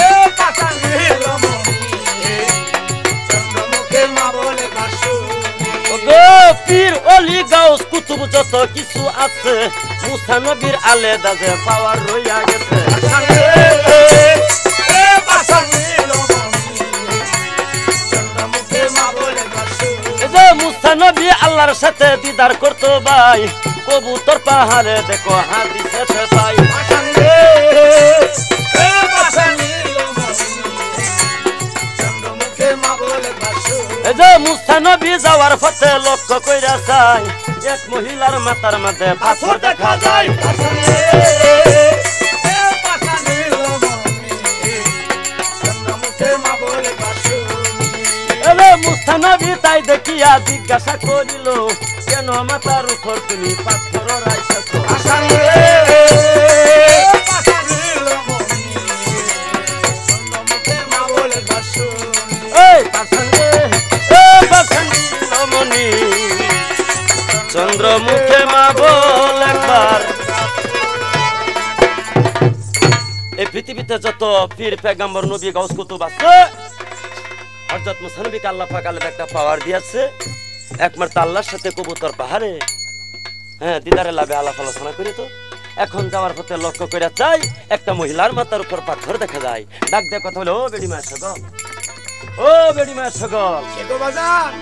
এ পাশান নীলমণি চন্দ্রমুখে মা বলে বাসুরে ওগো পীর অলি গাউস কুতুব যত কিছু আছে মুসা নবীর আলাদা যে পাওয়ার রইয়া গেছে পাশান রে এ পাশান নীলমণি চন্দ্রমুখে মা বলে বাসুরে এই যে মুসা নবী আল্লাহর সাথে দিদার করতো ভাই কবুতর পাহাড়ে দেখো হাদিসেতে পাই পাশান রে এ পাশান নীলমণি চন্দ্রমুখে মা বলে বাসুরে এই যে মুসা নবী যাওয়ার পথে লক্ষ্য কইরা চাই এক মহিলার মাথার মধ্যে পাথর দেখা যায় পাশান রে এ পাশান নীলমণি চন্দ্রমুখে মা বলে বাসুরে এলে মুসা নবী তাই দেখিয়া জিজ্ঞাসা করিল কেন মাথার উপর তুমি পাথর রাইছাছ পাশান রে পাশান নীলমণি চন্দ্রমুখে মা বলে বাসুরে এই পাছন্দে এ পাছন্দি রমণী চন্দ্রমুখে মা বল একবার এই পৃথিবীতে যত পীর পেগম্বর নবী গাউস কুতুব আছে হযরত মুসা নবীকে আল্লাহ পাক আলাদা একটা পাওয়ার দিয়েছে একমাত্র আল্লাহর সাথে কবুতর পাহাড়ে হ্যাঁ দিদারে লাভে আলাপ আলোচনা করি তো এখন যাওয়ার পথে লক্ষ্য করে চাই একটা মহিলার মাথার উপর পাথর দেখা যায় ডাক দিয়ে কথা বলে ও বেডি মায়ের সগল ও বেডি মায়ের সগল কে গো বাজান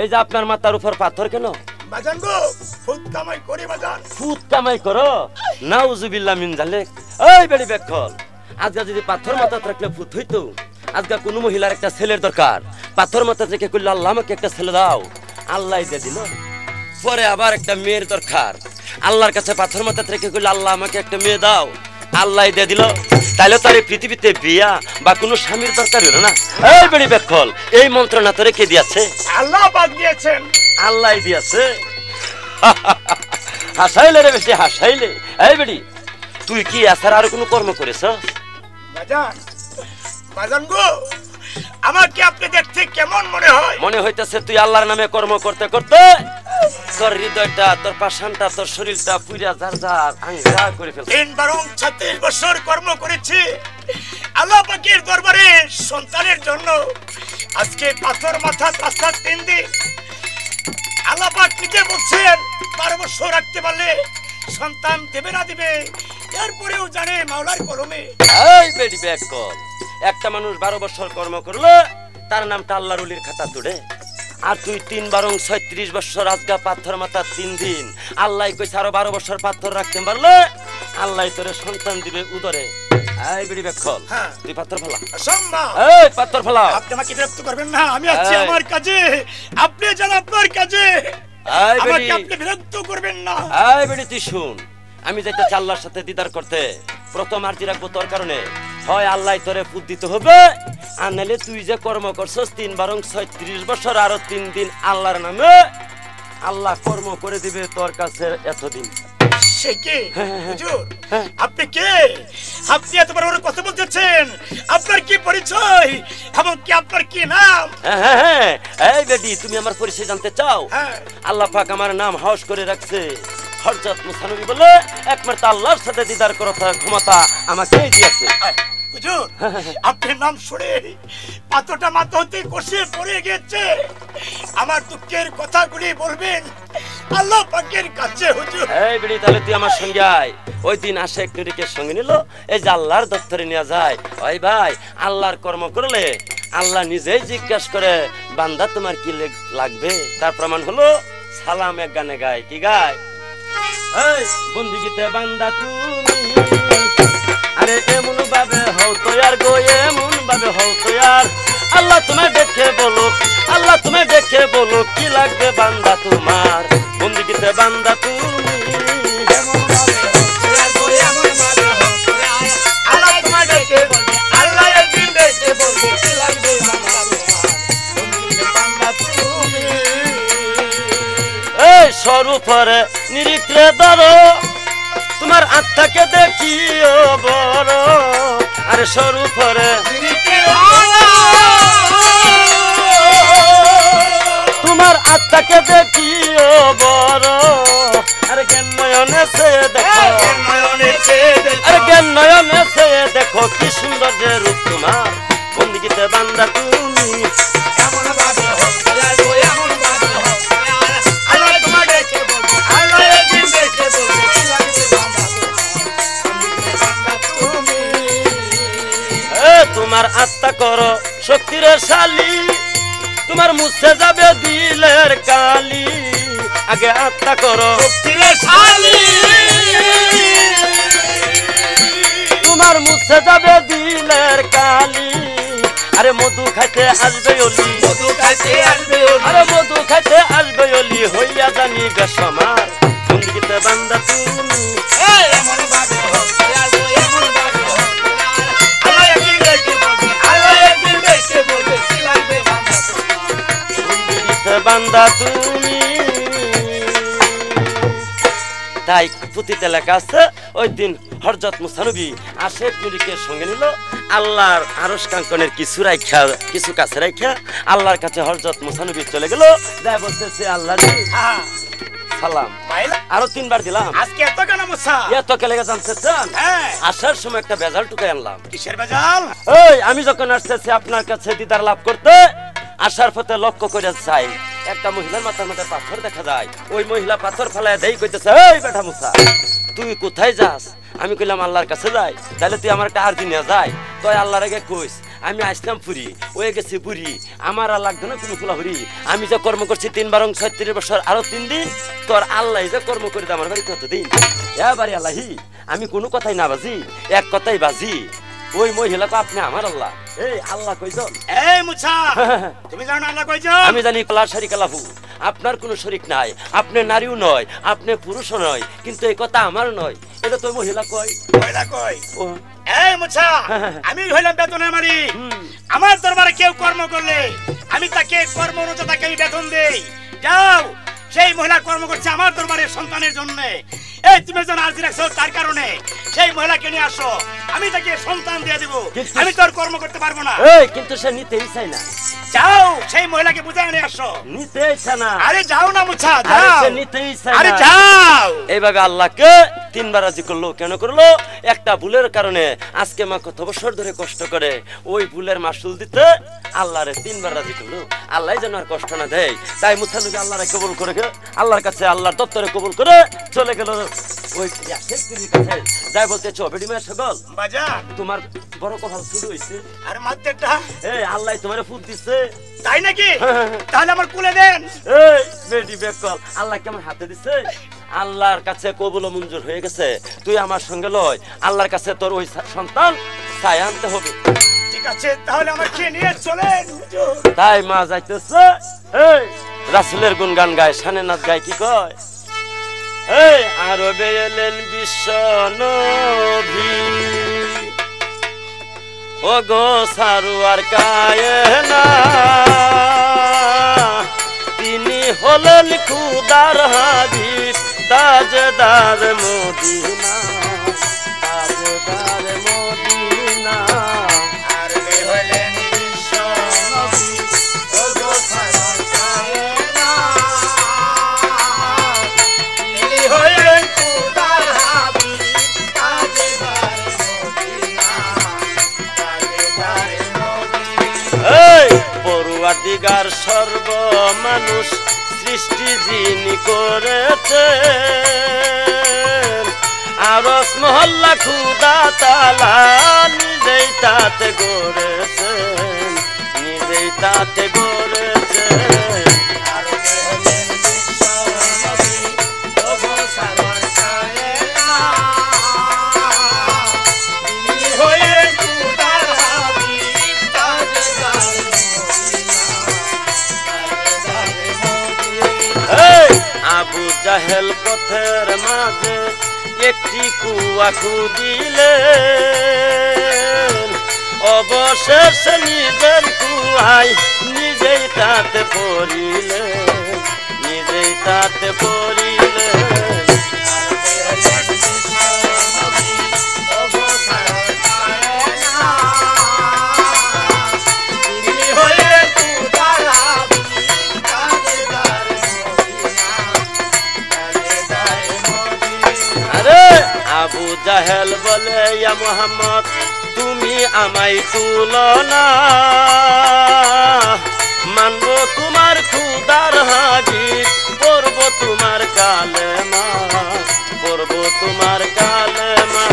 এই যে আপনার মাথার উপর পাথর কেন বাজান গো ফুট কামাই করি বাজান ফুট কামাই করো নাউজুবিল্লাহ মিন জালিক ওই বেডি বেখল আজকে যদি পাথর মাথা থাকলে ফুট হইতো আজকে কোন মহিলার একটা ছেলের দরকার পাথর মাথা থেকে কইল আল্লাহ আমাকে একটা ছেলে দাও আল্লাহ দিয়ে দিল পরে আবার একটা মেয়ের দরকার আল্লাহর কাছে পাথর মাথা থেকে কইল আল্লাহ আমাকে একটা মেয়ে দাও আল্লাহ দিয়ে দিল তাইলে তো আর এই পৃথিবীতে বিয়া বা কোনো স্বামীর দরকার হলো না এই বেড়ি বেখল এই মন্ত্রণা তোরে কে দিয়েছে আল্লাহ পাক দিয়েছেন আল্লাহ দিয়েছে হাসাইলে রে বেশি হাসাইলে এই বেড়ি তুই কি আসার আর কোনো কর্ম করেছ বাজান বাজান গো আমাকে আপনি দেখতে কেমন মনে হয় মনে হইতেছে তুই আল্লাহর নামে কর্ম করতে করতে তোর হৃদয়টা তোর পাষাণটা তোর শরীরটা পুরা যার যার আঙ্গা করে ফেলছে 36 বছর কর্ম করেছি আল্লাহ পাকের দরবারে সন্তানের জন্য আজকে পাথর মাথা রাস্তা 3 দিন আল্লাহ পাক নিজে বলছেন 12 বছর রাখতে পারলে সন্তান দেবে না দিবে এরপরেও জানে মাওলার কলমে এই বেডি ব্যাক কল একটা মানুষ 12 বছর কর্ম করলো তার নামটা আল্লাহর ওলির খাতা তুলে আর তুই 3 বারং 36 বছর আজগা পাথর মাথা 3 দিন আল্লাহ কইছে আরো 12 বছর পাথর রাখতে পারলে আল্লাহ তোরে সন্তান দিবে উদরে এই বেডি ব্যাক কল তুই পাথর ফেলা সম্ভব এই পাথর ফেলা আপনি আমাকে বিরক্ত করবেন না আমি আছি এই। আমার কাজে আপনি যান আপনার কাজে এই আমাকে বেডি আপনি বিরক্ত করবেন না এই বেডি তুই শুন আমি যাইতে আল্লাহর সাথে দিদার করতে প্রথম আরজি রাখবো তোর কারণে হয় আল্লাহ তোরে ফুট দিতে হবে আর নাহলে তুই যে কর্ম করছস 3 বারং 36 বছর আরো 3 দিন আল্লাহর নামে আল্লাহ কর্ম করে দিবে তোর কাছে এতদিন। সে কি হুজুর? আপনি কে? আপনি এত বড় কথা বলতেছেন? আপনার কি পরিচয় এবং কি আপনার কি নাম? এই বেডি, তুমি আমার পরিচয় জানতে চাও? আল্লাহ পাক আমার নাম হাউস করে রাখছে হযরত মুসা নবী বলে, একমাত্র আল্লাহর সাথে দিদার করার ক্ষমতা আমাকেই দিয়েছে। হুজুর, আপনার নাম শুনে পাথরটা মাথা হতে কষে পড়ে গেছে। আমার দুঃখের কথাগুলি বলবেন আল্লাহ পাকের কাছে হুজুর। এই বেডি, তাহলে তুই আমার সঙ্গে আয়। ওই দিন আশেক নুরিকে সঙ্গে নিল, এই যে আল্লাহর দপ্তরে নিয়ে যায়। ওই ভাই, আল্লাহর কর্ম করলে আল্লাহ নিজেই জিজ্ঞাসা করে, বান্দা তোমার কি লাগবে? তার প্রমাণ হলো সালাম এক গানে গায়। কি গায়? এই বন্দিগিতে বান্দা তুমি, আরে এমন ভাবে হও তৈয়ার গো, এমন ভাবে হও তৈয়ার। আল্লাহ তোমায় দেখে বলো, আল্লাহ তোমায় দেখে বলো কি লাগবে বান্দা তোমার। বন্দিগিতে বান্দা তুমি, এমন ভাবে হও তৈয়ার গো, এমন ভাবে হও তৈয়ার। আল্লাহ তোমায় দেখে বলবে, আল্লাহ একদিন দেখে বলবে কি লাগবে বান্দা তোমার। বন্দিগিতে বান্দা তুমি। এই স্বরূপরে নিরিখলে ধরো, তোমার আত্মাকে দেখিও বড়। আরে স্বরূপরে তোমার আত্মাকে দেখিও বড়। আরে জ্ঞান নয়নে সে দেখো, আরে জ্ঞান নয়নে সে দেখো কি সুন্দর যে রূপ তোমার। বন্দিগিতে বান্দা তুমি, এমন ভাবে হও তৈয়ার গো, এমন ভাবে হও তৈয়ার। আল্লাহ তোমায় দেখে বলবে, আল্লাহ একদিন দেখে বলবে কি লাগবে বান্দা তুমি। তোমার আত্মা করো শক্তির শালী, তোমার মুছে যাবে দিলের কালি। আগে আত্মা করো শক্তির শালী, তোমার মুছে যাবে দিলের কালি। আরে মধু খাইতে আসবে অলি, মধু খাইতে আসবে ওলি। আরে মধু খাইতে আসবে অলি, হইয়া জানি বেসমার। বন্দিগিতে বান্দা তুমি, এমন ভাবে হও তৈয়ার গো, এমন ভাবে হও তৈয়ার। আল্লাহ একদিন দেখে বলবে, আল্লাহ একদিন দেখে বলবে কি লাগবে বান্দা তোমার। বন্দিগিতে বান্দা তুমি। তাই পুঁথিতে লেখা আছে, ওই দিন হযরত মুসা নবী আশেক নুরিকে সঙ্গে নিল। আল্লাহর আরশ কাঙ্কনের কিছু রাইখা, কিছু কাছে রাইখা আল্লাহর কাছে হযরত মুসা নবী চলে গেল। যাই বলতেছে, আল্লাহ জি সালাম। আরো 3 বার দিলাম। আজকে এত কেন মুসা? এত কে লেগে জানতে চান? আসার সময় একটা বেজাল টুকাই আনলাম। কিসের বেজাল? ওই আমি যখন আসতেছি আপনার কাছে দিদার লাভ করতে, আসার পথে লক্ষ্য করে চাই একটা মহিলার মাথার মধ্যে পাথর দেখা যায়। ওই মহিলা পাথর ফেলায় দেই কইতেছে, এই বেটা মুসা তুই কোথায় যাস? আমি কইলাম আল্লাহর কাছে যাই। তাহলে তুই আমার একটা আরজি নিয়ে যাই। তুই আল্লাহর আগে কইস আমি আসলাম পুরি, ওই গেছি বুড়ি, আমার আর লাগবে না কোনো ফুলাহুরি। আমি যে কর্ম করছি 3 বারং 36 বছর আরো 3 দিন, তোর আল্লাহ যে কর্ম করে আমার বাড়ি কতদিন। এবারে আল্লাহি আমি কোনো কথাই না বাজি, এক কথাই বাজি। ওই মহিলা তো আপনি আমার আল্লাহ। এই আল্লাহ কইজন? এই মুসা, তুমি জানো আল্লাহ কইজন? আমি জানি কলা শরীক আল্লাহু, আপনার কোনো শরীক নাই। আপনি নারীও নয়, আপনি পুরুষও নয়, কিন্তু এই কথা আমার নয়। এটা তো মহিলা কয়। মহিলা কয়? ও এই মুসা, আমি হইলাম বেতনের মালিক। আমার দরবারে কেউ কর্ম করলে আমি তাকে কর্ম অনুযায়ী তাকে বেতন দেই। যাও, সেই মহিলা কর্ম করছে আমার দরবারে সন্তানের জন্য। এই তুমি যখন আরজি রাখছো তার কারণে সেই মহিলাকে নিয়ে আসো, আমি তাকে সন্তান দিয়ে দেব। আমি তোর কর্ম করতে পারবো না। এই কিন্তু সে নিতেই চায় না। যাও, সেই মহিলাকে বুঝায় নিয়ে আসো। নিতেই চায় না। আরে যাও না মুছা, আরে যাও। সে নিতেই চায় না। আরে যাও। এইভাবে আল্লাহকে 3 বার রাজি করলো। কেন করলো? একটা ভুলের কারণে। আজকে মা কত বছর ধরে কষ্ট করে ওই ভুলের মাসুল দিতে আল্লাহরে 3 বার রাজি করলো। আল্লাহ যেন আর কষ্ট না দেয়। তাই মুসা নবী আল্লাহরে কবুল করে আল্লাহর কাছে, আল্লাহর দপ্তরে কবুল করে চলে গেল ওই আশেক নুরির কাছে। যাই বলতেছ, বেডি মেয়ে সকল বাজা তোমার বড় কপাল শুরু হইছে। আর মাত্রটা এই আল্লাহ তোমারে ফুট দিছে। তাই নাকি? তাহলে আমার কুলে দেন। এই বেডি বেকল আল্লাহ কি আমার হাতে দিছে? আল্লাহর কাছে কবুল মঞ্জুর হয়ে গেছে। তুই আমার সঙ্গে লয়, আল্লাহর কাছে তোর ওই সন্তান চাই আনতে হবে। ঠিক আছে, তাহলে আমাকে নিয়ে চলেন। তাই মা যাইতেছে। এই রাসূলের গুণগান গায়, শানে নাচ গায়। কি কয়? এই আরবে এলেন বিশ্ব নবী, ও গো সারুয়ার কায়না তিনি হলেন খুদার হাবিব তাজদার মদিনা তাজদার মদিনা আর বে হলেন বিশ্ব নবী ও গো সারুয়ার কায়না তিনি হলেন খুদার হাবিব তাজদার মদিনা তাজদার মদিনা এই পড়ুয়াদিগার সর্ব মানুষ সৃষ্টি যিনি করেছেন আরস মহল্লা খুদা তালা নিজেই তাতে গড়েছেন নিজেই তাতে গড়েছেন আর বে হলেন বিশ্ব নবী ও গো সারুয়ার কায়না তিনি হলেন খুদার হাবিব তাজদার এই আবু জাহেল পথের মাঝে একটি কুয়া খুঁজিলেন অবশেষে নিজের কুয়ায় নিজেই তাতে পড়িলেন নিজেই তাতে পড়িলেন আরে আবু জাহেল বলে ইয়া মুহাম্মদ তুমি আমায় তুলনা মানব তোমার খুদার হাবিব পড়ব তোমার কালেমা পড়ব তোমার কালেমা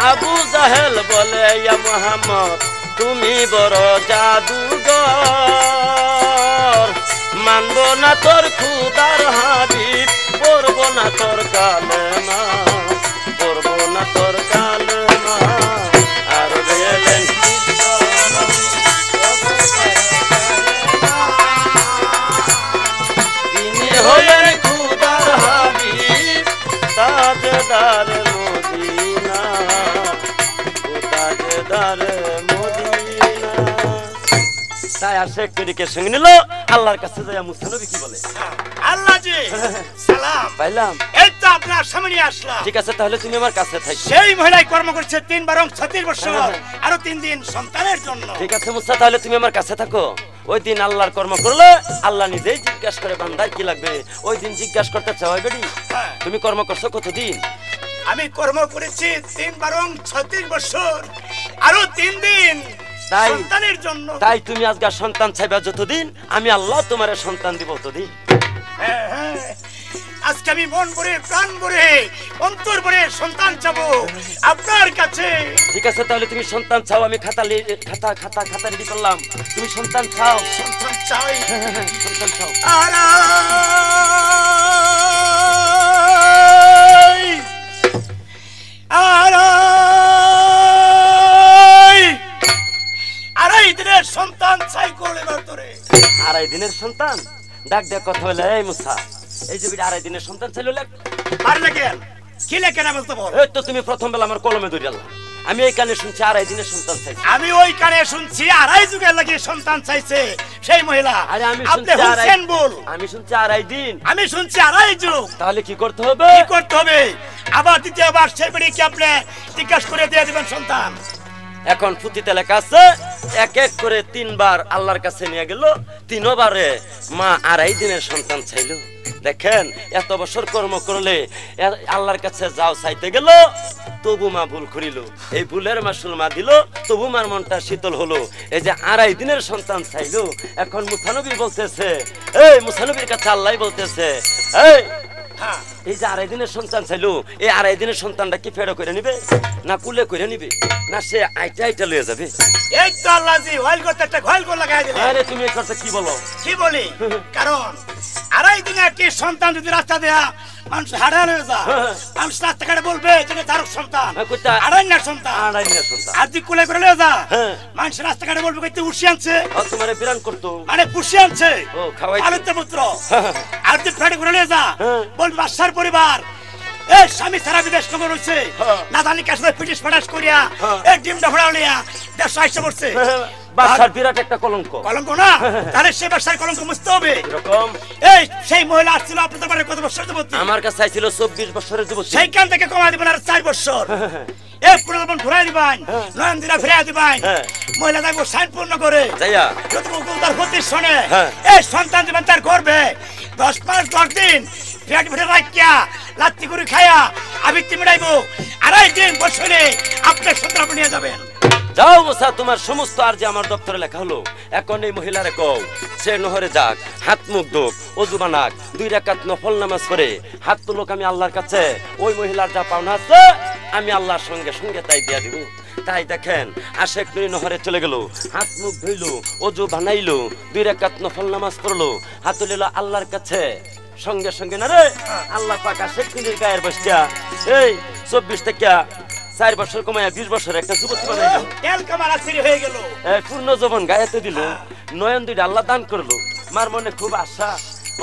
আবু জাহেল বলে ইয়া মুহাম্মদ তুমি বড় জাদুঘর মানব না তোর খুদার হাবিব পড়ব না তোর কালেমা পড়ব না তোর কালেমা আর গেলেন তিনি হলেন খুদার হাবিব তাজদার মদিনা তাজদার মদিনা তাই আর সে একটুদিকে সঙ্গে নিল আল্লাহর কাছে যাইয়া মুসা নবী কি বলে আল্লাহ জি সালাম পাইলাম এই তো আপনার সামনে আসলাম ঠিক আছে তাহলে তুমি আমার কাছে থাকো সেই মহিলাই কর্ম করছে 3 বারং 36 বছর আরো 3 দিন সন্তানের জন্য ঠিক আছে মুসা তাহলে তুমি আমার কাছে থাকো ওই দিন আল্লাহর কর্ম করলে আল্লাহ নিজেই জিজ্ঞাসা করে বান্দার কি লাগবে ওই দিন জিজ্ঞাসা করতে চাও বেডি তুমি কর্ম করছো কতদিন আমি কর্ম করেছি 3 বারং 36 বছর আরো 3 দিন তাই সন্তানের জন্য তাই তুমি আজকে সন্তান চাইবা যতদিন আমি আল্লাহ তোমার সন্তান দিব ততদিন হ্যাঁ, হ্যাঁ। আজকে আমি মন ভরে প্রাণ ভরে অন্তর ভরে সন্তান চাবো আপনার কাছে ঠিক আছে তাহলে তুমি সন্তান চাও আমি খাতা রেডি করলাম তুমি সন্তান চাও সন্তান চাই সন্তান চাও আড়াই দিনের সন্তান চাই করলে ধরে আড়াই দিনের সন্তান ডাক ডাক কথা বলে এই মুসা এই যে বিটা আড়াই দিনের সন্তান চাইলো লেখ পারলে কেন কি লেখে না বলতে বল এই তো তুমি প্রথম বেলা আমার কলমে ধরে আল্লাহ আমি এই কানে শুনছি আড়াই দিনের সন্তান চাইছে আমি ওই কানে শুনছি আড়াই যুগের লাগে সন্তান চাইছে সেই মহিলা আরে আমি আপনি শুনছি শুনছেন বল আমি শুনছি আড়াই দিন আমি শুনছি আড়াই যুগ তাহলে কি করতে হবে কি করতে হবে আবার দ্বিতীয়বার সেই বেড়ি কি আপনি জিজ্ঞাসা করে দিয়ে দিবেন সন্তান এখন পুঁথিতে লেখা আছে এক এক করে 3 বার আল্লাহর কাছে নিয়ে গেল 3 বারে মা আড়াই দিনের সন্তান চাইলো দেখেন এত বছর কর্ম করলে আল্লাহর কাছে যাও চাইতে গেল তবু মা ভুল করিল এই ভুলের মাসুল মা দিল তবু মার মনটা শীতল হলো এই যে আড়াই দিনের সন্তান চাইলো এখন মুসা নবী বলতেছে এই মুসা নবীর কাছে আল্লাহ বলতেছে এই যে আড়াই দিনের সন্তান চাইলো এই আড়াই দিনের সন্তানটা কি ফেরো করে নিবে না কুলে করে নিবে না সে আইটা আইটা লয়ে যাবে এই তো আল্লাহ জি ওয়াইল করতে একটা ঘাইল করে লাগাই দিলেন আরে তুমি এই কথা কি বলো কি বলি কারণ আড়াই দিনে একটি সন্তান যদি রাস্তা দেয়া মানুষ হারান হয়ে যা মানুষ রাস্তাঘাটে বলবে যে তার সন্তান আড়াই না সন্তান আর তুই কোলে করে লয়ে যা মানুষ রাস্তাঘাটে বলবে কইতে উঠি আনছে তোমার বিরান করতো মানে পুষি আনছে আলোচ্য পুত্র আর তুই ফেটে করে লয়ে যা বলবি বাসার পরিবার এই স্বামী সারা বিদেশ খবর হচ্ছে না জানি কাছে পিটিশ ফাটাস করিয়া এই ডিমটা ফড়ালিয়া দেশ আইসা পড়ছে বাসার বিরাট একটা কলঙ্ক কলঙ্ক না তাহলে সেই বাসার কলঙ্ক মুছতে হবে এরকম এই সেই মহিলা আসছিল আপনাদের বাড়ির কত বছর যুবতী আমার কাছে চাইছিল 24 বছরের যুবতী সেইখান থেকে কমা দিবেন আর 4 বছর এই পুরোদমন ঘুরাই দিবেন নয়ন দিরা ফিরাই দিবেন মহিলা যাইবো সাইন পূর্ণ করে যাইয়া যত তার হতে শুনে এই সন্তান দিবেন তার গর্বে 10 দিন পেট ভরে রাখিয়া লাত্তি করে খায়া আবৃত্তি মিটাইবো আড়াই দিন বছরে আপনার সন্তান নিয়ে যাবেন যাও মোসা তোমার সমস্ত আর যে আমার দপ্তরে লেখা হলো এখন এই মহিলারে কও সে নহরে যাক হাত মুখ ধোক ওযু বানাক 2 রাকাত নফল নামাজ পড়ে হাত তুলুক আমি আল্লাহর কাছে ওই মহিলার যা পাওনা আছে আমি আল্লাহর সঙ্গে সঙ্গে তাই দিয়া দিব তাই দেখেন আশেক নূর নহরে চলে গেল হাত মুখ ধুইলো ওযু বানাইলো 2 রাকাত নফল নামাজ পড়লো হাত তুলিল আল্লাহর কাছে সঙ্গে সঙ্গে না রে আল্লাহ পাক আশেক নূরের গায়ের বসিয়া এই 24 থেকে 4 বছর কমায়া 20 বছর একটা যুবতী বানাইলো তেল কামারা সিরি হয়ে গেল পূর্ণ যৌবন গায়েতে দিল নয়ন দুইটা আল্লাহ দান করলো মার মনে খুব আশা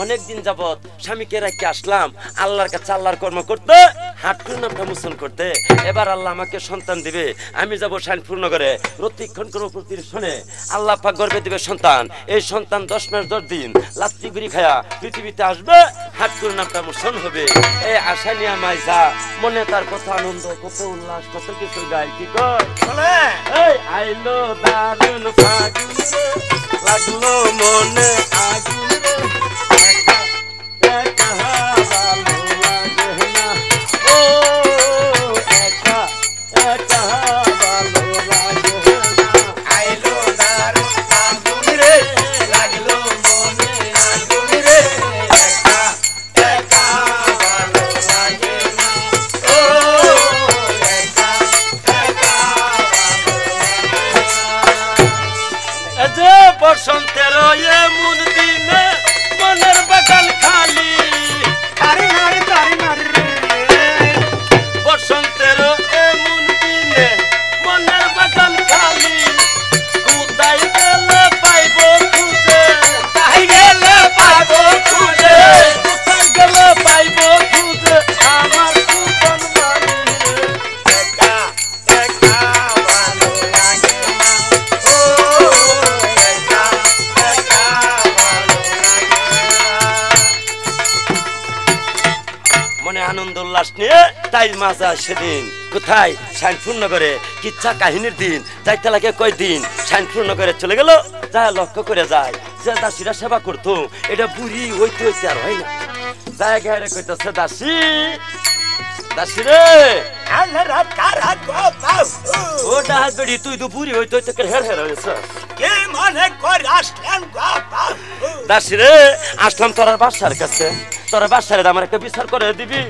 অনেক দিন যাবত স্বামীকে রেখে আসলাম আল্লাহর কাছে আল্লাহর কর্ম করতে হাঁটুর নামটা মোচন করতে এবার আল্লাহ আমাকে সন্তান দিবে আমি যাব শাইন পূর্ণ করে প্রতিক্ষণ করবো প্রতির শোনে আল্লাহ পাক গর্বে দিবে সন্তান এই সন্তান 10 মাস 10 দিন লাত্তি গুড়ি খায়া পৃথিবীতে আসবে হাঁটুর নামটা মোচন হবে এই আশা নিয়ে আমায় যা মনে তার কত আনন্দ কত উল্লাস কত কিছু গায় কি কয় এই আইলো দারুন ফাগুন লাগলো মনে আগুন বসন্তের এমন দিনে মনের বাগান খালি বসন্তের এমন দিনে মনের বাগান খালি কোথায় গেলে পাইব খুঁজে কোথায় গেলে পাইব খুঁজে কোথায় গেলে পাইব খুঁজে আমার সুতন বাড়ি একা একা ভালো লাগে না ও মনে আনন্দ উল্লাস নিয়ে তাই মাজা সেদিন কোথায় শাইনপূর্ণ করে কিচ্ছা কাহিনীর দিন যাইতে লাগে কয়দিন শাইনপূর্ণ করে চলে গেল যা লক্ষ্য করে যায় যে দাসীরা সেবা করতো এটা বুড়ি হইতে হইতে আর হয় না জায়গায় কইতেছে দাসী দাসী রে ও ডাহাত বেড়ি তুই তো বুড়ি হইতে হইতে হের হের হয়েছে দাসী রে আসলাম তোর বাসার কাছে তোর বাসারে আমার একটা বিচার করে দিবি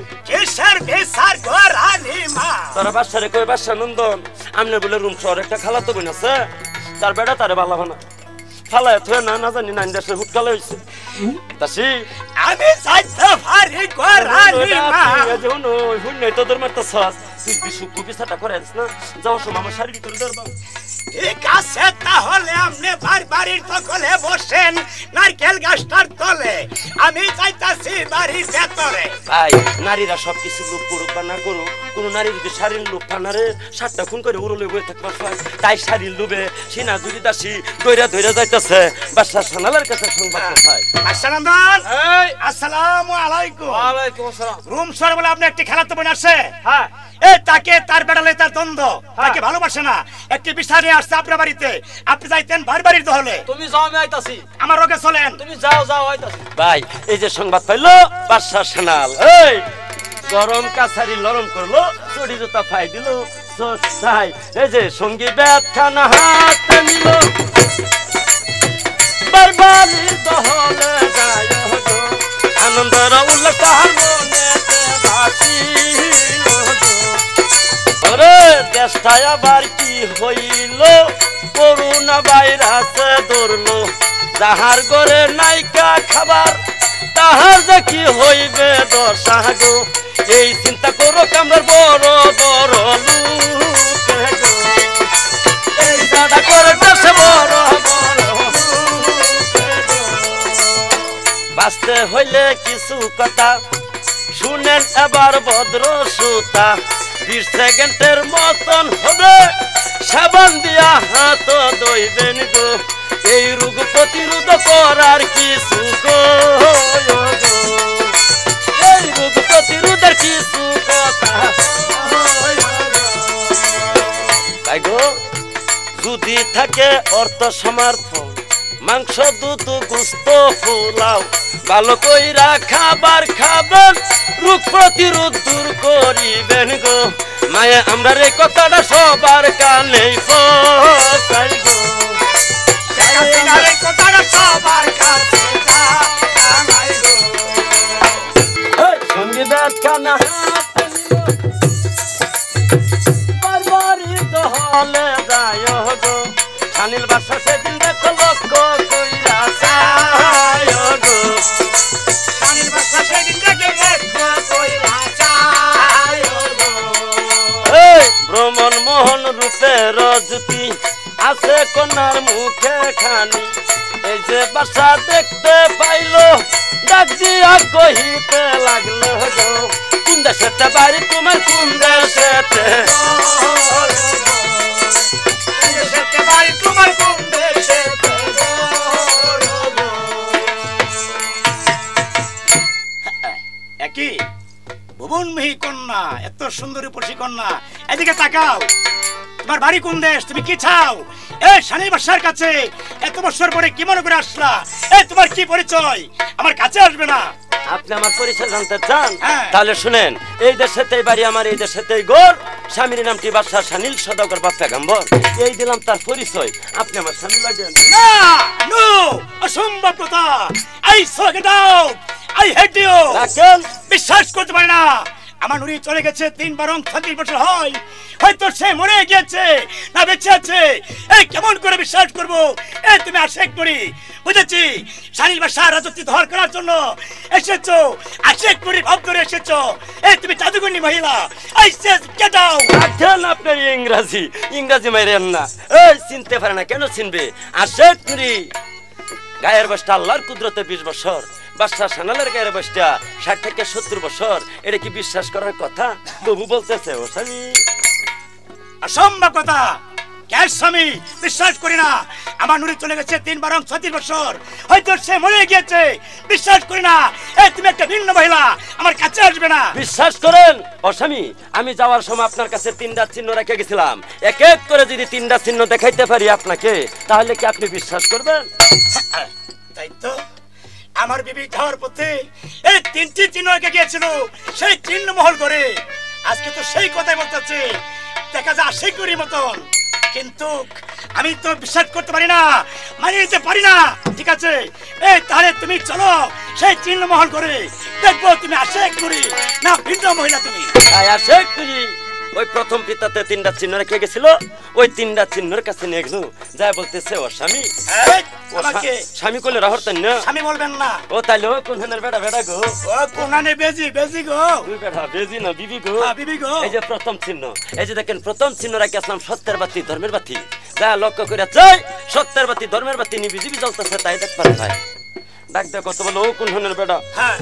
তোর বাসারে কই বাসা নন্দন আমনে বলে রুম শহর একটা খালাতো বোন আছে তার বেড়া তারে ভালো না ফালায় থয়ে না না জানি নাইন দেশের হুটকালে হইছে দাসী আমি যাইতে পারি গোরানি মা যেন হুন তোদের মারতেছস তুই বিশুকু বিচারটা করে দিস না যাওয়ার সময় আমার শারীরিক করে ধরবা ঠিক আছে তাহলে আপনি বাড়ির তলে বসেন নারকেল গাছটার তলে আমি যাইতাছি বাড়ির ভেতরে ভাই নারীরা সবকিছু লোক করুক বা না করুক কোন নারী যদি শারীর লোক পানারে 7টা খুন করে উড়লে বয়ে থাকবার তাই শারীর লোভে সিনা জুড়ি দাসী দইরা দইরা যাইতেছে বাদশা সানালের কাছে সংবাদ কোথায় আসসালামদান আসসালামু আলাইকুম ওয়ালাইকুম আসসালাম রুম শহর বলে আপনি একটি খেলাতে বোন আছে হ্যাঁ এই তাকে তার বেড়ালে তার দ্বন্দ্ব তাকে ভালোবাসে না একটি বিষয় নিয়ে আসছে আপনার বাড়িতে আপনি যাইতেন বাড়ির দহলে তুমি যাও আমি আইতাছি আমার রোগে চলেন তুমি যাও যাও আইতাছি ভাই এই যে সংবাদ পাইলো বাদশা সানাল এই গরম কাছারি নরম করলো চড়ি জুতা ফাই দিল তাই এই যে সঙ্গী ব্যাট খানা হাতে নিল বারবারির দহলে যায় গো আনন্দের উল্লাস তাহার মনেতে ভাসিল গো ওরে দেশটায় আবার কি হইল করোনা ভাইরাসে ধরলো যাহার ঘরে নাইকা খাবার তাহার যে কি হইবে দশা গো এই চিন্তা করো কামরার বড় বড় লোকে গো এই দাদা করে দেশে বড় বড় লোকে গো। বাঁচতে হইলে কিছু কথা শুনেন এবার ভদ্র শ্রোতা 20 সেকেন্ডের মতন হবে সাবান দিয়া হাত ধুইবেন গো এই রোগ প্রতিরোধ করার কিছু গো এই রোগ প্রতিরোধের কিছু কথা তাই গো যদি থাকে অর্থ সমর্থন মাংস দুধ গোস্ত পোলাও ভালো কইরা খাবার খাবেন রোগ প্রতিরোধ দূর করিবেন গো মায়ে আমরা এই কথাটা সবার কানে পৌঁছাই গো এই কথাটা সবার কাছে জানাই গো। সঙ্গীত কানা বারবারিত হলে যায় গো সানিল বাসা সেদিন দেখো লক্ষ্য কইরা যায় গো সানিল বাসা সেদিন দেখে লক্ষ্য কইরা যায় গো। ভ্রমণ মোহন রূপের জ্যোতি আছে কন্যার মুখে খানি এই যে বাসা দেখতে পাইলো ডাক দিয়া কহিতে লাগলো গো কোন দেশেতে বাড়ি তোমার কোন দেশেতে তোমার কোন দেশে একই ভুবনময়ী কন্যা এত সুন্দরী পশি কন্যা এদিকে তাকাও তোমার বাড়ি কোন দেশ তুমি কি চাও এই সানির বাসার কাছে এত বছর পরে কি মনে করে আসলা এই তোমার কি পরিচয় আমার কাছে আসবে না আপনি আমার পরিচয় জানতে চান হ্যাঁ। তাহলে শুনেন এই দেশেতেই বাড়ি আমার এই দেশেতেই গোর স্বামীর নামটি বাদশা সানিল সদাগর বাপ্পা গাম্বর এই দিলাম তার পরিচয় আপনি আমার স্বামী লাগেন না নো অসম্ভব কথা I so get out I hate you রাখেন বিশ্বাস করতে পারি না আমার নুরি চলে গেছে 3 বরং 36 বছর হয় হয়তো সে মরে গিয়েছে না বেঁচে আছে এই কেমন করে বিশ্বাস করব এই তুমি আশেক নুরি বুঝেছি সানিল বাসা রাজত্ব ধর করার জন্য এসেছো আশেক নুরি ভাব করে এসেছো এই তুমি জাদুকরী মহিলা আই সে গেট আউট রাখেন আপনি ইংরাজি মাইরেন না এই চিনতে পারে না কেন চিনবে আশেক নুরি গায়ের বয়সটা আল্লাহর কুদরতে 20 বছর বাদশা সানালের গায়ের বয়সটা 60 থেকে 70 বছর এটা কি বিশ্বাস করার কথা তবু বলতেছে ও স্বামী অসম্ভব কথা কে স্বামী বিশ্বাস করি না আমার নুরি চলে গেছে 3 বরং 36 বছর হয়তো সে মরে গিয়েছে বিশ্বাস করি না এই তুমি একটা ভিন্ন মহিলা আমার কাছে আসবে না বিশ্বাস করেন ও স্বামী আমি যাওয়ার সময় আপনার কাছে 3টা চিহ্ন রেখে গেছিলাম এক এক করে যদি 3টা চিহ্ন দেখাইতে পারি আপনাকে তাহলে কি আপনি বিশ্বাস করবেন তাই তো আমার বিবি যাওয়ার পথে এই 3টি চিহ্ন রেখে গিয়েছিল সেই চিহ্ন মহল করে আজকে তো সেই কথাই বলতেছে দেখা যায় আশিক নুরির মতন কিন্তু আমি তো বিশ্বাস করতে পারি না মানে নিতে পারি না ঠিক আছে এই তাহলে তুমি চলো সেই চিহ্ন মহল করে দেখবো তুমি আশিক নুরি না ভিন্ন মহিলা তুমি আশেক নুরি ওই প্রথম পিতাতে 3টা চিহ্ন রেখে গেছিল ওই 3টা চিহ্নের কাছে নিয়ে গেল যা বলতেছে ও স্বামী এই, আমাকে স্বামী কইলে রাহরতেন না স্বামী বলবেন না ও তাইলে ও কোনখানের বেটা বেটা গো ও কোনানে বেজি বেজি গো তুই বেটা বেজি না বিবি গো বিবি গো এই যে প্রথম চিহ্ন এই যে দেখেন প্রথম চিহ্ন রাখি আসলাম সত্যের বাতি ধর্মের বাতি যা লক্ষ্য করে চাই সত্যের বাতি ধর্মের বাতি নিবি জিবি জ্বলতেছে তাই দেখতে পাই ডাক দেখ কত বলো ও কোনখানের বেটা হ্যাঁ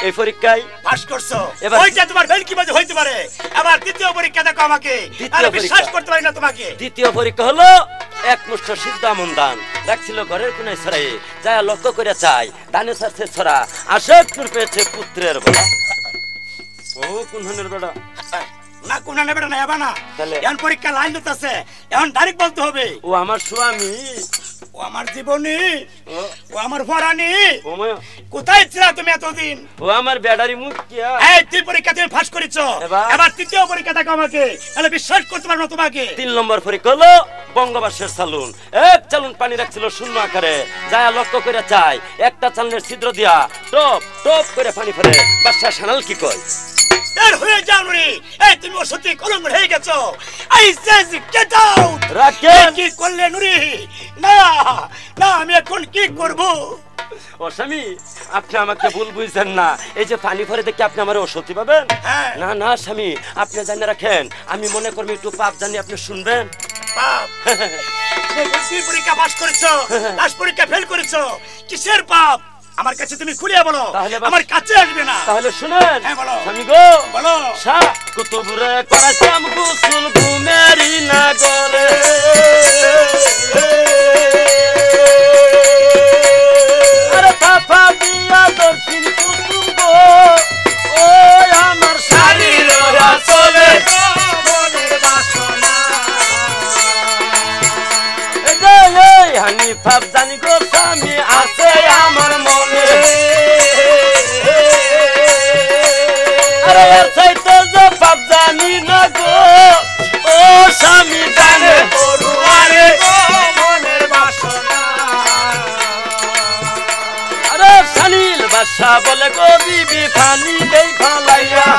এই পরীক্ষায় পাস করছো এবার- ওইটা তোমার ভেলকি বাজে হইতে পারে আবার দ্বিতীয় পরীক্ষা দেখো আমাকে দ্বিতীয় আমি বিশ্বাস পরীক্ষা। করতে পারি না তোমাকে দ্বিতীয় পরীক্ষা হলো এক মুষ্ঠ সিদ্ধ আমন দান রাখছিল ঘরের কোনায় ছড়াই যা লক্ষ্য করে চাই দানে সাথে ছড়া আশেক নুর পেয়েছে পুত্রের বেলা ও কোনখানের বেটা না কোনা নেবে না এবা না তাহলে? এখন পরীক্ষা লাইন দিতেছে এখন ডাইরেক্ট বলতে হবে ও আমার স্বামী ও আমার জীবনী ও ও আমার পরাণী ও মা- কোথায় ছিলা তুমি এতদিন ও আমার বেড়ারি মুখ কিয়া এই তুই পরীক্ষা তুমি পাস করেছো এবার? এবার তৃতীয় পরীক্ষা দেখো আমাকে তাহলে বিশ্বাস করতে পারবো না তোমাকে 3 নম্বর পরীক্ষা হলো বঙ্গবাসের চালুন এক চালুন পানি রাখছিল শূন্য আকারে যা লক্ষ্য করে চাই একটা চালনের ছিদ্র দিয়া টপ টপ করে পানি ফেলে বাদশা সানাল কি কয় বের হয়ে যাও নুরি এই তুমি ও সত্যি কলঙ্ক হয়ে গেছো আই সেজ গেট আউট রাখেন কি করলে নুরি না না আমি এখন কি করব ও স্বামী আপনি আমাকে ভুল বুঝছেন না, এই যে পানি পরে দেখে আপনি আমার অসতি পাবেন। না না স্বামী, আপনি জানে রাখেন, আমি মনে করবো একটু পাপ জানি, আপনি শুনবেন। পাপ? পরীক্ষা পাস করেছো, লাস্ট পরীক্ষা ফেল করেছো, কিসের পাপ? আমার কাছে তুমি খুলিয়া বলো, আমার কাছে আসবে না। তাহলে শুনেন। হ্যাঁ বলো স্বামী গো, বলো। শাহ কুতুবরে করাইতাম গোসল ঘুমেরি না গরে, আরে পাপা দিয়া দর্শন কুতুব গো, ও আমার শারীর চলে মনের বাসনা, এই হানি পাপ জানি গো স্বামী আছে আমার মনে, আরে এর চাইতে যে পাপ জানি না গো, ও স্বামী জানে আরে মনের বাসনা, আরে সানিল বাদশা বলে গো বিবি পানি দেই ফালাইয়া,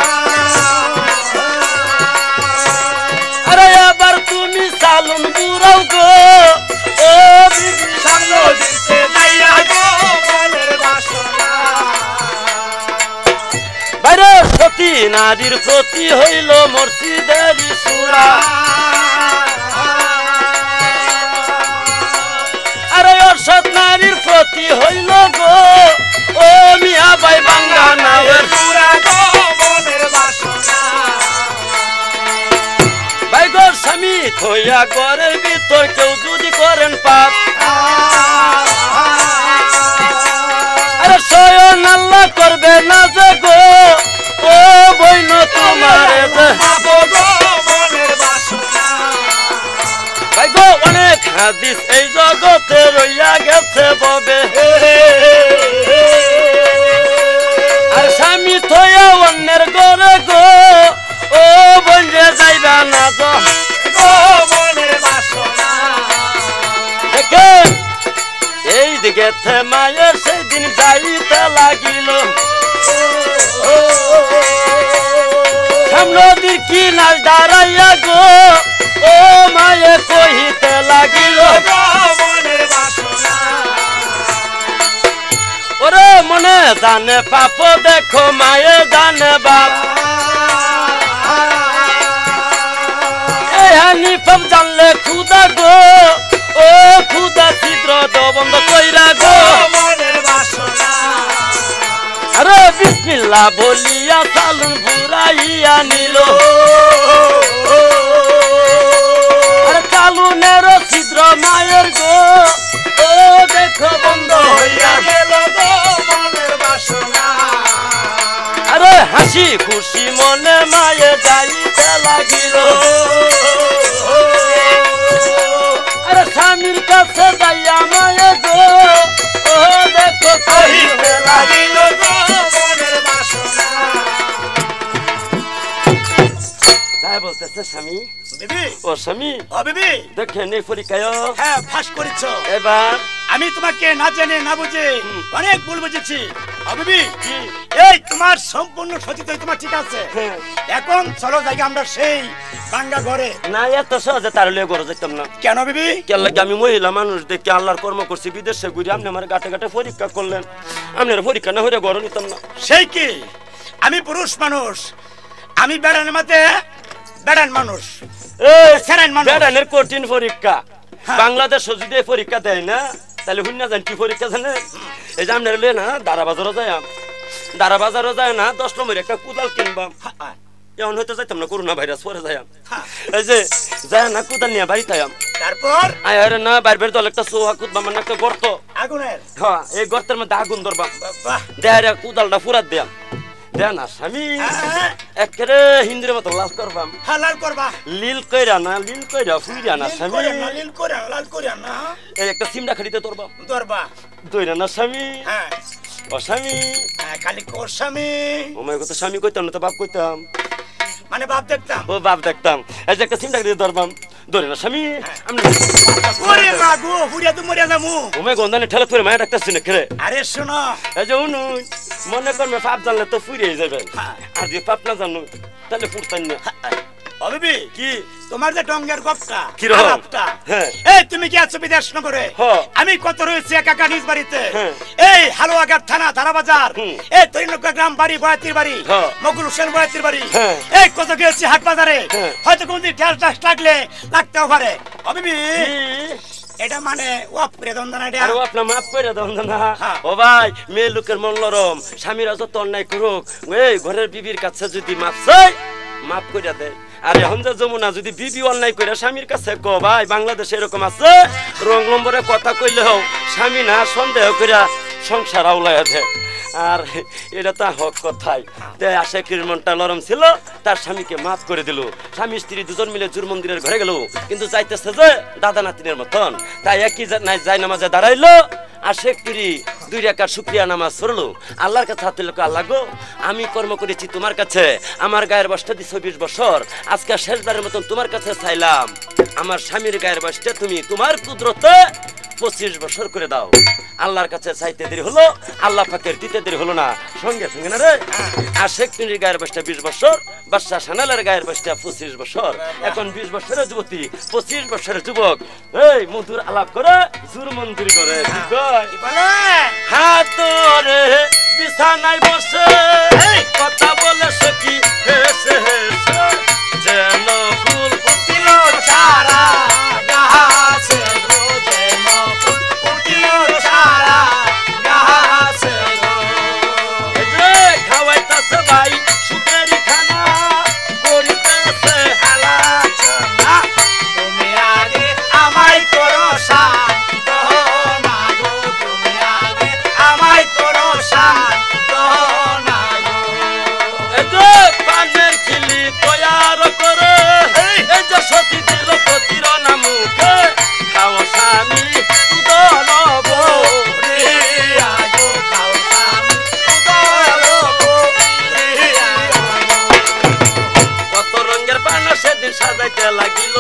আরে এবার তুমি সালুন বুড়াও গো, ও বিবি সামনে দিতে যাইয়া গো মনের বাসনা, বাইরে সতী নারীর প্রতি হইল মসজিদের সুরা, আরে অসৎ নারীর প্রতি হইল গো, ও মিয়া ভাই বাঙ্গা নামের সুরা গো মনের বাসনা, ভাই গো স্বামী থইয়া ঘরের ভিতর কেউ যদি করেন পাপ, আরে স্বয়ং আল্লাহ করবে না যে গো, ও বইন তোমার ভাই গো, অনেক হাদিস এই জগতে রইয়া গেছে ববে, আর স্বামী থইয়া অন্যের ঘরে গো, ও বন্ধে যাইবা না গো মনের বাসনা, দেখেন এই দিকে মায়ের সেই দিন যাইতে লাগিল, নদীর কিনার দাঁড়াইয়া গো, ও মায়ে কহিতে লাগিল মনের বাসনা, ওরে মনে জানে পাপ দেখো মায়ে জানে বাপ, এই হানি পাপ জানলে খুদা গো, ও খুদা ছিদ্র বন্ধ কইরা গো মনের বাসনা, আরে বিসমিল্লাহ বলিয়া সালুন ঘুরাইয়া নিল, আরে চালুনের ছিদ্র মায়ের গো, ও দেখো বন্ধ হইয়া গেল গো মনের বাসনা, আরে হাসি খুশি মনে মায়ে যাইতে লাগিল, আরে স্বামীর কাছে যাইয়া মায়ে গো, ও দেখো কহিতে লাগিল গো মনের বাসনা, তাই বলতেছে স্বামী বেবি, ও স্বামী, ও বেবি দেখেন এই পরীক্ষায় হ্যাঁ ফাঁস করেছো, এবার আমি তোমাকে না জেনে না বুঝে অনেক ভুল বুঝেছি। ও বেবি, এই তোমার সম্পূর্ণ সচিত তোমার ঠিক আছে, এখন চলো জায়গা আমরা সেই বাঙ্গা ঘরে। না এত সহজে তার লিয়ে ঘরে যেতাম না। কেন বেবি? কেন লাগে আমি মহিলা মানুষ দেখে আল্লাহর কর্ম করছি, বিদেশে ঘুরে আপনি আমার গাটে গাটে পরীক্ষা করলেন, আপনার পরীক্ষা না হইলে ঘরে নিতাম না। সেই কি, আমি পুরুষ মানুষ, আমি বেড়ান মাতে বেড়ান মানুষ, বেড়ানের কঠিন পরীক্ষা। বাংলাদেশ যদি পরীক্ষা দেয় না তাহলে হুন্না জান কি পরীক্ষা জানেন? এই যে আপনার না দারা বাজারও যায়, দারা বাজারও যায় না 10 নম্বর একটা কুদাল কিনবাম, এমন হয়তো যাইতাম না, করোনা ভাইরাস পরে যাই, এই যে যায় না কুদাল নিয়ে বাড়িতে তারপর আরে না বাইরের দল একটা সোহা কুদবা মানে একটা গর্ত, আগুনের হ্যাঁ এই গর্তের মধ্যে আগুন ধরবাম, দেহারে কুদালটা ফুরাত দিয়াম, দেয়া না স্বামী একেবারে হিন্দির মতো লাল করবাম, লাল করবা, লীল কইরা না লীল কইরা ফুইরা না স্বামী, লীল কইরা লাল কইরা না, এই একটা সিমড়া খাড়িতে ধরবাম, ধরবা দইরা না স্বামী, হ্যাঁ ও স্বামী খালি কোর স্বামী, ও মাই কথা স্বামী কইতাম না তো বাপ কইতাম, মানে বাপ দেখতাম, ও বাপ দেখতাম, এই যে একটা সিমড়া খাড়িতে ধরবাম, ধরে না স্বামী আমি ওরে মা গো হুরিয়া তো মরিয়া যামু, ও মাই গন্ধানে ঠেলা ফিরে মায়া ডাকতাছ না খেলে, আরে শোনো এই যে উনু মনে করবে পাপ জানলে তো ফুরিয়ে যাবেন, আর যদি পাপ না জানো তাহলে ফুরতান না। ও ও বিবি কি তোমার যে ডঙ্গের গপটা কিরকম? আলাপটা, হ্যাঁ। এই তুমি কি আছো বিদেশ নগরে? হ্যাঁ। আমি কত রয়েছি একা নিজ বাড়িতে। হ্যাঁ। এই হালুয়াঘাট থানা ধারাবাজার, হুম। এই তৈনকা গ্রাম বাড়ি বয়াতির বাড়ি, হ্যাঁ। মকুল হোসেন বয়াতির বাড়ি, হ্যাঁ। এই কত গেছি হাট বাজারে, হ্যাঁ। হয়তো কোনদিন ঠেল টাস লাগলে লাগতেও পারে। ও বিবি কি? এটা মানে ওয়াপ রে দন্দনা এটা। আরে আপনার মাফ করে দাও না। হ্যাঁ। ও ভাই, মেয়ে লোকের মন নরম, স্বামীরা যত অন্যায় করুক, এই ঘরের বিবির কাছে যদি মাফ চাই, মাফ করে দেয়। আর এখন যে যমুনা যদি বিবি অন্যায় করে স্বামীর কাছে কো, ভাই বাংলাদেশে এরকম আছে, রং নম্বরে কথা কইলেও স্বামী না সন্দেহ করে সংসার আউলাইয়া দেয়। আর এটা তো হক কথাই। আশেকের মনটা নরম ছিল, তার স্বামীকে মাফ করে দিল। স্বামী স্ত্রী দুজন মিলে জুর মন্দিরের ঘরে গেল, কিন্তু যাইতেছে যে দাদা নাতিনের মতন। তাই একই যাই নামাজে দাঁড়াইলো, আশেক তুরি 2 রাকাত শুকরিয়া নামাজ পড়লো, আল্লাহর কাছে হাত তুলে, আল্লাহ গো আমি কর্ম করেছি তোমার কাছে, আমার গায়ের বয়সটা দিছো 20 বছর, আজকে শেষবারের মতন তোমার কাছে চাইলাম আমার স্বামীর গায়ের বয়সটা তুমি তোমার কুদরতে 25 বছর করে দাও। আল্লাহর কাছে চাইতে দেরি হলো, আল্লাহ পাকের দিতে দেরি হলো না, সঙ্গে সঙ্গে না রে। আশেক তুরির গায়ের বয়সটা 20 বছর, বাদশা সানালের গায়ের বয়সটা 25 বছর। এখন 20 বছরের যুবতী 25 বছরের যুবক এই মধুর আলাপ করে জুর মন্দির করে। কি কয়? কি বলে? হাত ধরে বিছানায় বসে কথা বলে সখী হেসে হেসে, যেন ফুল ফুটিল সারা গাছে গো, যেন ফুল ফুটিল সারা গাছে গো। খাওয়াইতেছে ভাই সুখেরি খানা, করিতেছে আলোচনা, তুমি আগে আমায় করো শান্ত না গো, তুমি আগে আমায় করো শান্ত না গো। পানের খিলি তৈয়ার করে, এই যে সতী দিল প্রতির নামুকে, খাও স্বামী উদল রে আগো খাও স্বামী উদল রে আগো। কত রঙের পান সেদিন সাজাইতে লাগিল,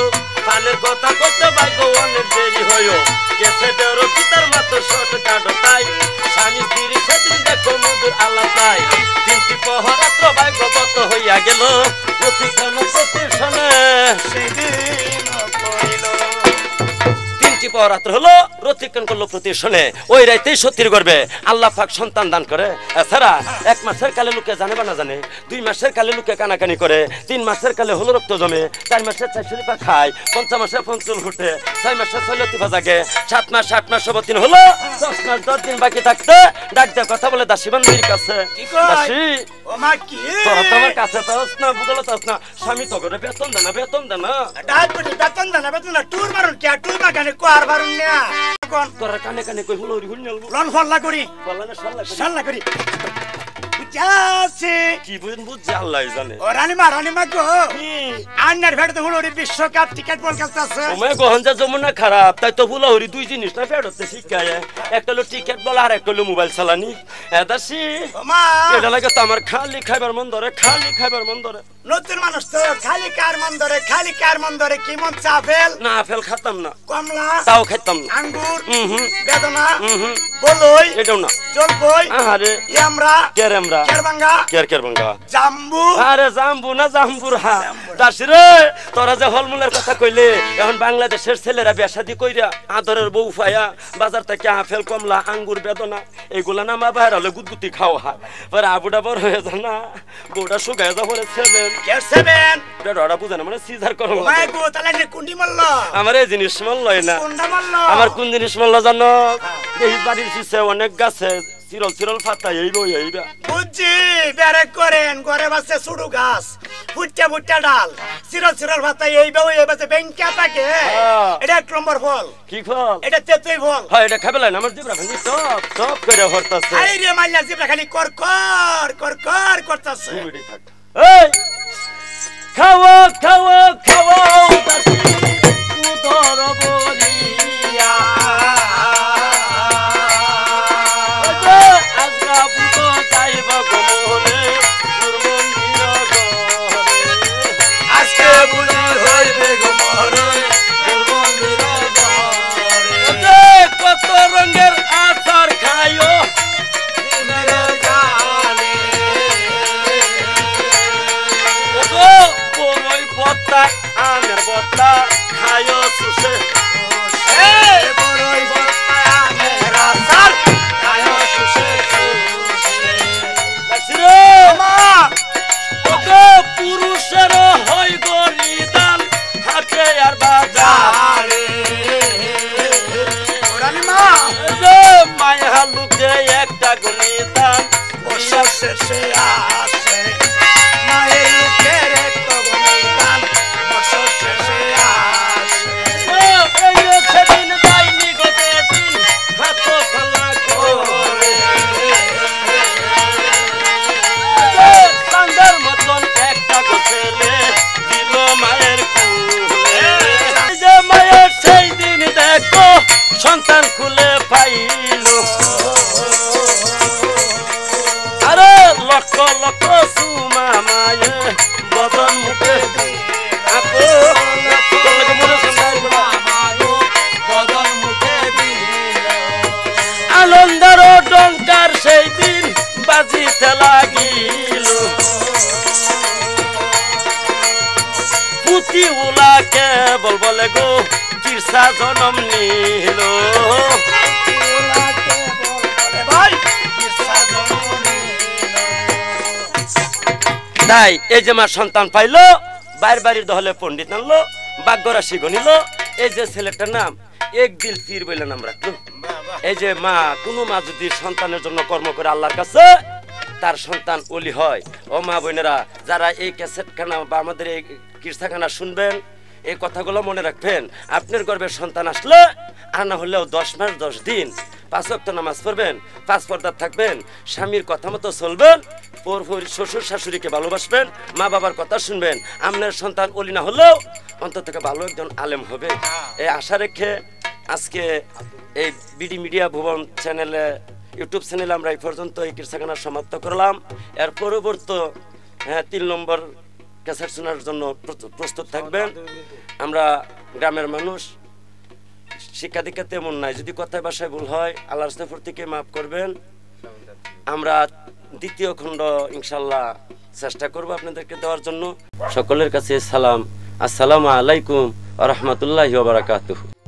পানের কথা কইতে ভাগ্য অনেক দেরি হইও, গেছে বেরো পিতার মাত্র শর্ট কাটো তাই, স্বামী স্ত্রী সেদিন দেখো মধুর আলাপ নাই, 3টি পহরাত্র ভাগ্যবত হইয়া গেল, প্রতিক্ষণ প্রতিক্ষণে সেদিন কইল 3টি পহরাত্র হলো, প্রতিক্ষণ করলো প্রতিক্ষণে। ওই রাইতেই সত্যির করবে আল্লাহ পাক সন্তান দান করে। এছাড়া 1 মাসের কালে লোকে জানে বা না জানে, 2 মাসের কালে লোকে কানাকানি করে, 3 মাসের কালে হলো রক্ত জমে, 4 মাসে 4 শরীফা খায়, 5 মাসে পঞ্চুল ঘুটে, 6 মাসে 6 লতিফা জাগে, 7 মাস 8 মাস 10 হলো, 10 মাস 10 দিন বাকি থাকতে ডাক দিয়ে কথা বলে দাসী বান্দির কাছে, কি কয়? দাসী ও মা কি তোরা তো আমার কাছে তাস না, বুঝলো তাস না, স্বামী তো করে বেতন দেনা বেতন দেনা, ডাক পড়ি বেতন দানা বেতন না, টুর মারুন কে টুর মাগানে কোয়ার মারুন না কোন তোরা কানে কানে কই হলো হুল লন ফল্লা করি বলা না সাল্লা সাল্লা করি বুঝাছে কি বুঝছে আল্লাহ জানে। ও রানিমা গো আন্নার ভেড়তে হলো বিশ্বকাপ টিকেট বল কাছে তোমায় গহনজা যমুনা খারাপ, তাই তো হুলাহুরি 2 জিনিস না ফেরতে শিখায়, একটা হলো টিকেট বল আর একটা হলো মোবাইল চালানি। দাসী ও মা এটা লাগে তো আমার খালি খাইবার মন ধরে, খালি খাইবার মন ধরে। নতুন মানুষ তো খালি কার মন ধরে কি মন চাপেল না আপেল খাতাম না, কমলা তাও খাইতাম না, আঙ্গুর হুম বেদনা হুম বলই এটাও না। জলপই আরে ইয়ামরা কেরেমরা কেরবাঙ্গা কের ভাঙ্গা, জাম্বু আরে জাম্বু না জাম্বুর হা। দাসী রে তোরা যে ফলমূলের কথা কইলে, এখন বাংলাদেশের ছেলেরা বেশাদি কইরা আদরের বউ পায়া বাজার থেকে আপেল কমলা আঙ্গুর বেদনা এগুলা না মা বাইরে হলে গুদগুতি খাওয়া হয়, পরে আবুটা বড় হয়ে যায় না, বউটা শুকায় যা পরে 7 কেসেবেন বেড়া বুঝে না, মানে সিজার করো। মাই গো তাহলে কুন্ডি মারল আমার এই জিনিস মল্লই না, কুন্ডা মারল আমার কোন জিনিস মল্ল জানো, এই বাড়ির পিছে অনেক গাছে চিরল ফাতা এইবা বুঝছি বেরে করেন ঘরে বাসে সুড়ু গাছ ফুটটা ডাল চিরল ভাতা এই বাসে ব্যাংকা থাকে, এটা 1 নম্বর ফল। কি ফল? এটা তেতুই ফল। হয় এটা খাবে না, আমার জিবরা ভাঙি টপ করে ভরতাছে। আই রে মাল্লা জিবরা খালি কর করতাছে। এই খাওয়া দাসী উদর বরিয়া, আজরা পুতো যাইব গমনে সুরমন্দির গরে, আজকে বুঝি হইবে গো মরে সুরমন্দির গরে। কত রঙের আচার খাইও মেরে জানে বড়ই পথ শেষে আসে মায়ের মুখের একটা গান বছর শেষে আসে এই যে সেদিন যাইনি গো যেদিন হাত খালা করে সান্দার মতন একটা গো ছেলে দিল মায়ের কুলে এই যে মায়ের সেই দিন দেখো সন্তান খুলে পাইল আরে লক্ষ লক্ষ সুমা মায়ে বদন মুখে আপো আনন্দের ডঙ্কার সেই দিন বাজিতে লাগিল পুতি উলা কেবল বলে গো কিরসা জনম নিল ভাই তাই এই যে মা সন্তান পাইলো বাইর বাড়ির দহলে পণ্ডিত আনলো ভাগ্যরাশি গণিল এই যে ছেলেটার নাম একদিল পীর বলে নাম রাখলো এই যে মা কোনো মা যদি সন্তানের জন্য কর্ম করে আল্লাহর কাছে তার সন্তান ওলি হয় ও মা বোনেরা যারা এই ক্যাসেটখানা বা আমাদের এই কিরসাখানা শুনবেন এই কথাগুলো মনে রাখবেন আপনার গর্ভের সন্তান আসলে আর না হলেও 10 মাস 10 দিন 5 ওয়াক্ত নামাজ পড়বেন 5 পর্দা থাকবেন স্বামীর কথা মতো চলবেন শ্বশুর শাশুড়িকে ভালোবাসবেন মা বাবার কথা শুনবেন আপনার সন্তান ওলি না হলেও অন্তত থেকে ভালো একজন আলেম হবে এই আশা রেখে আজকে এই বিডি মিডিয়া ভুবন চ্যানেলে ইউটিউব চ্যানেলে আমরা এই পর্যন্ত এই কিরসাখানা সমাপ্ত করলাম এর পরবর্তী 3 নম্বর ক্যাসেট শোনার জন্য প্রস্তুত থাকবেন আমরা গ্রামের মানুষ শিক্ষা দীক্ষা তেমন নাই যদি কথায় ভাষায় ভুল হয় আল্লাহর রাস্তায় থেকে মাফ করবেন আমরা দ্বিতীয় খণ্ড ইনশাল্লাহ চেষ্টা করব আপনাদেরকে দেওয়ার জন্য সকলের কাছে সালাম আসসালামু আলাইকুম ওয়া রাহমাতুল্লাহি ওয়া বারাকাতুহু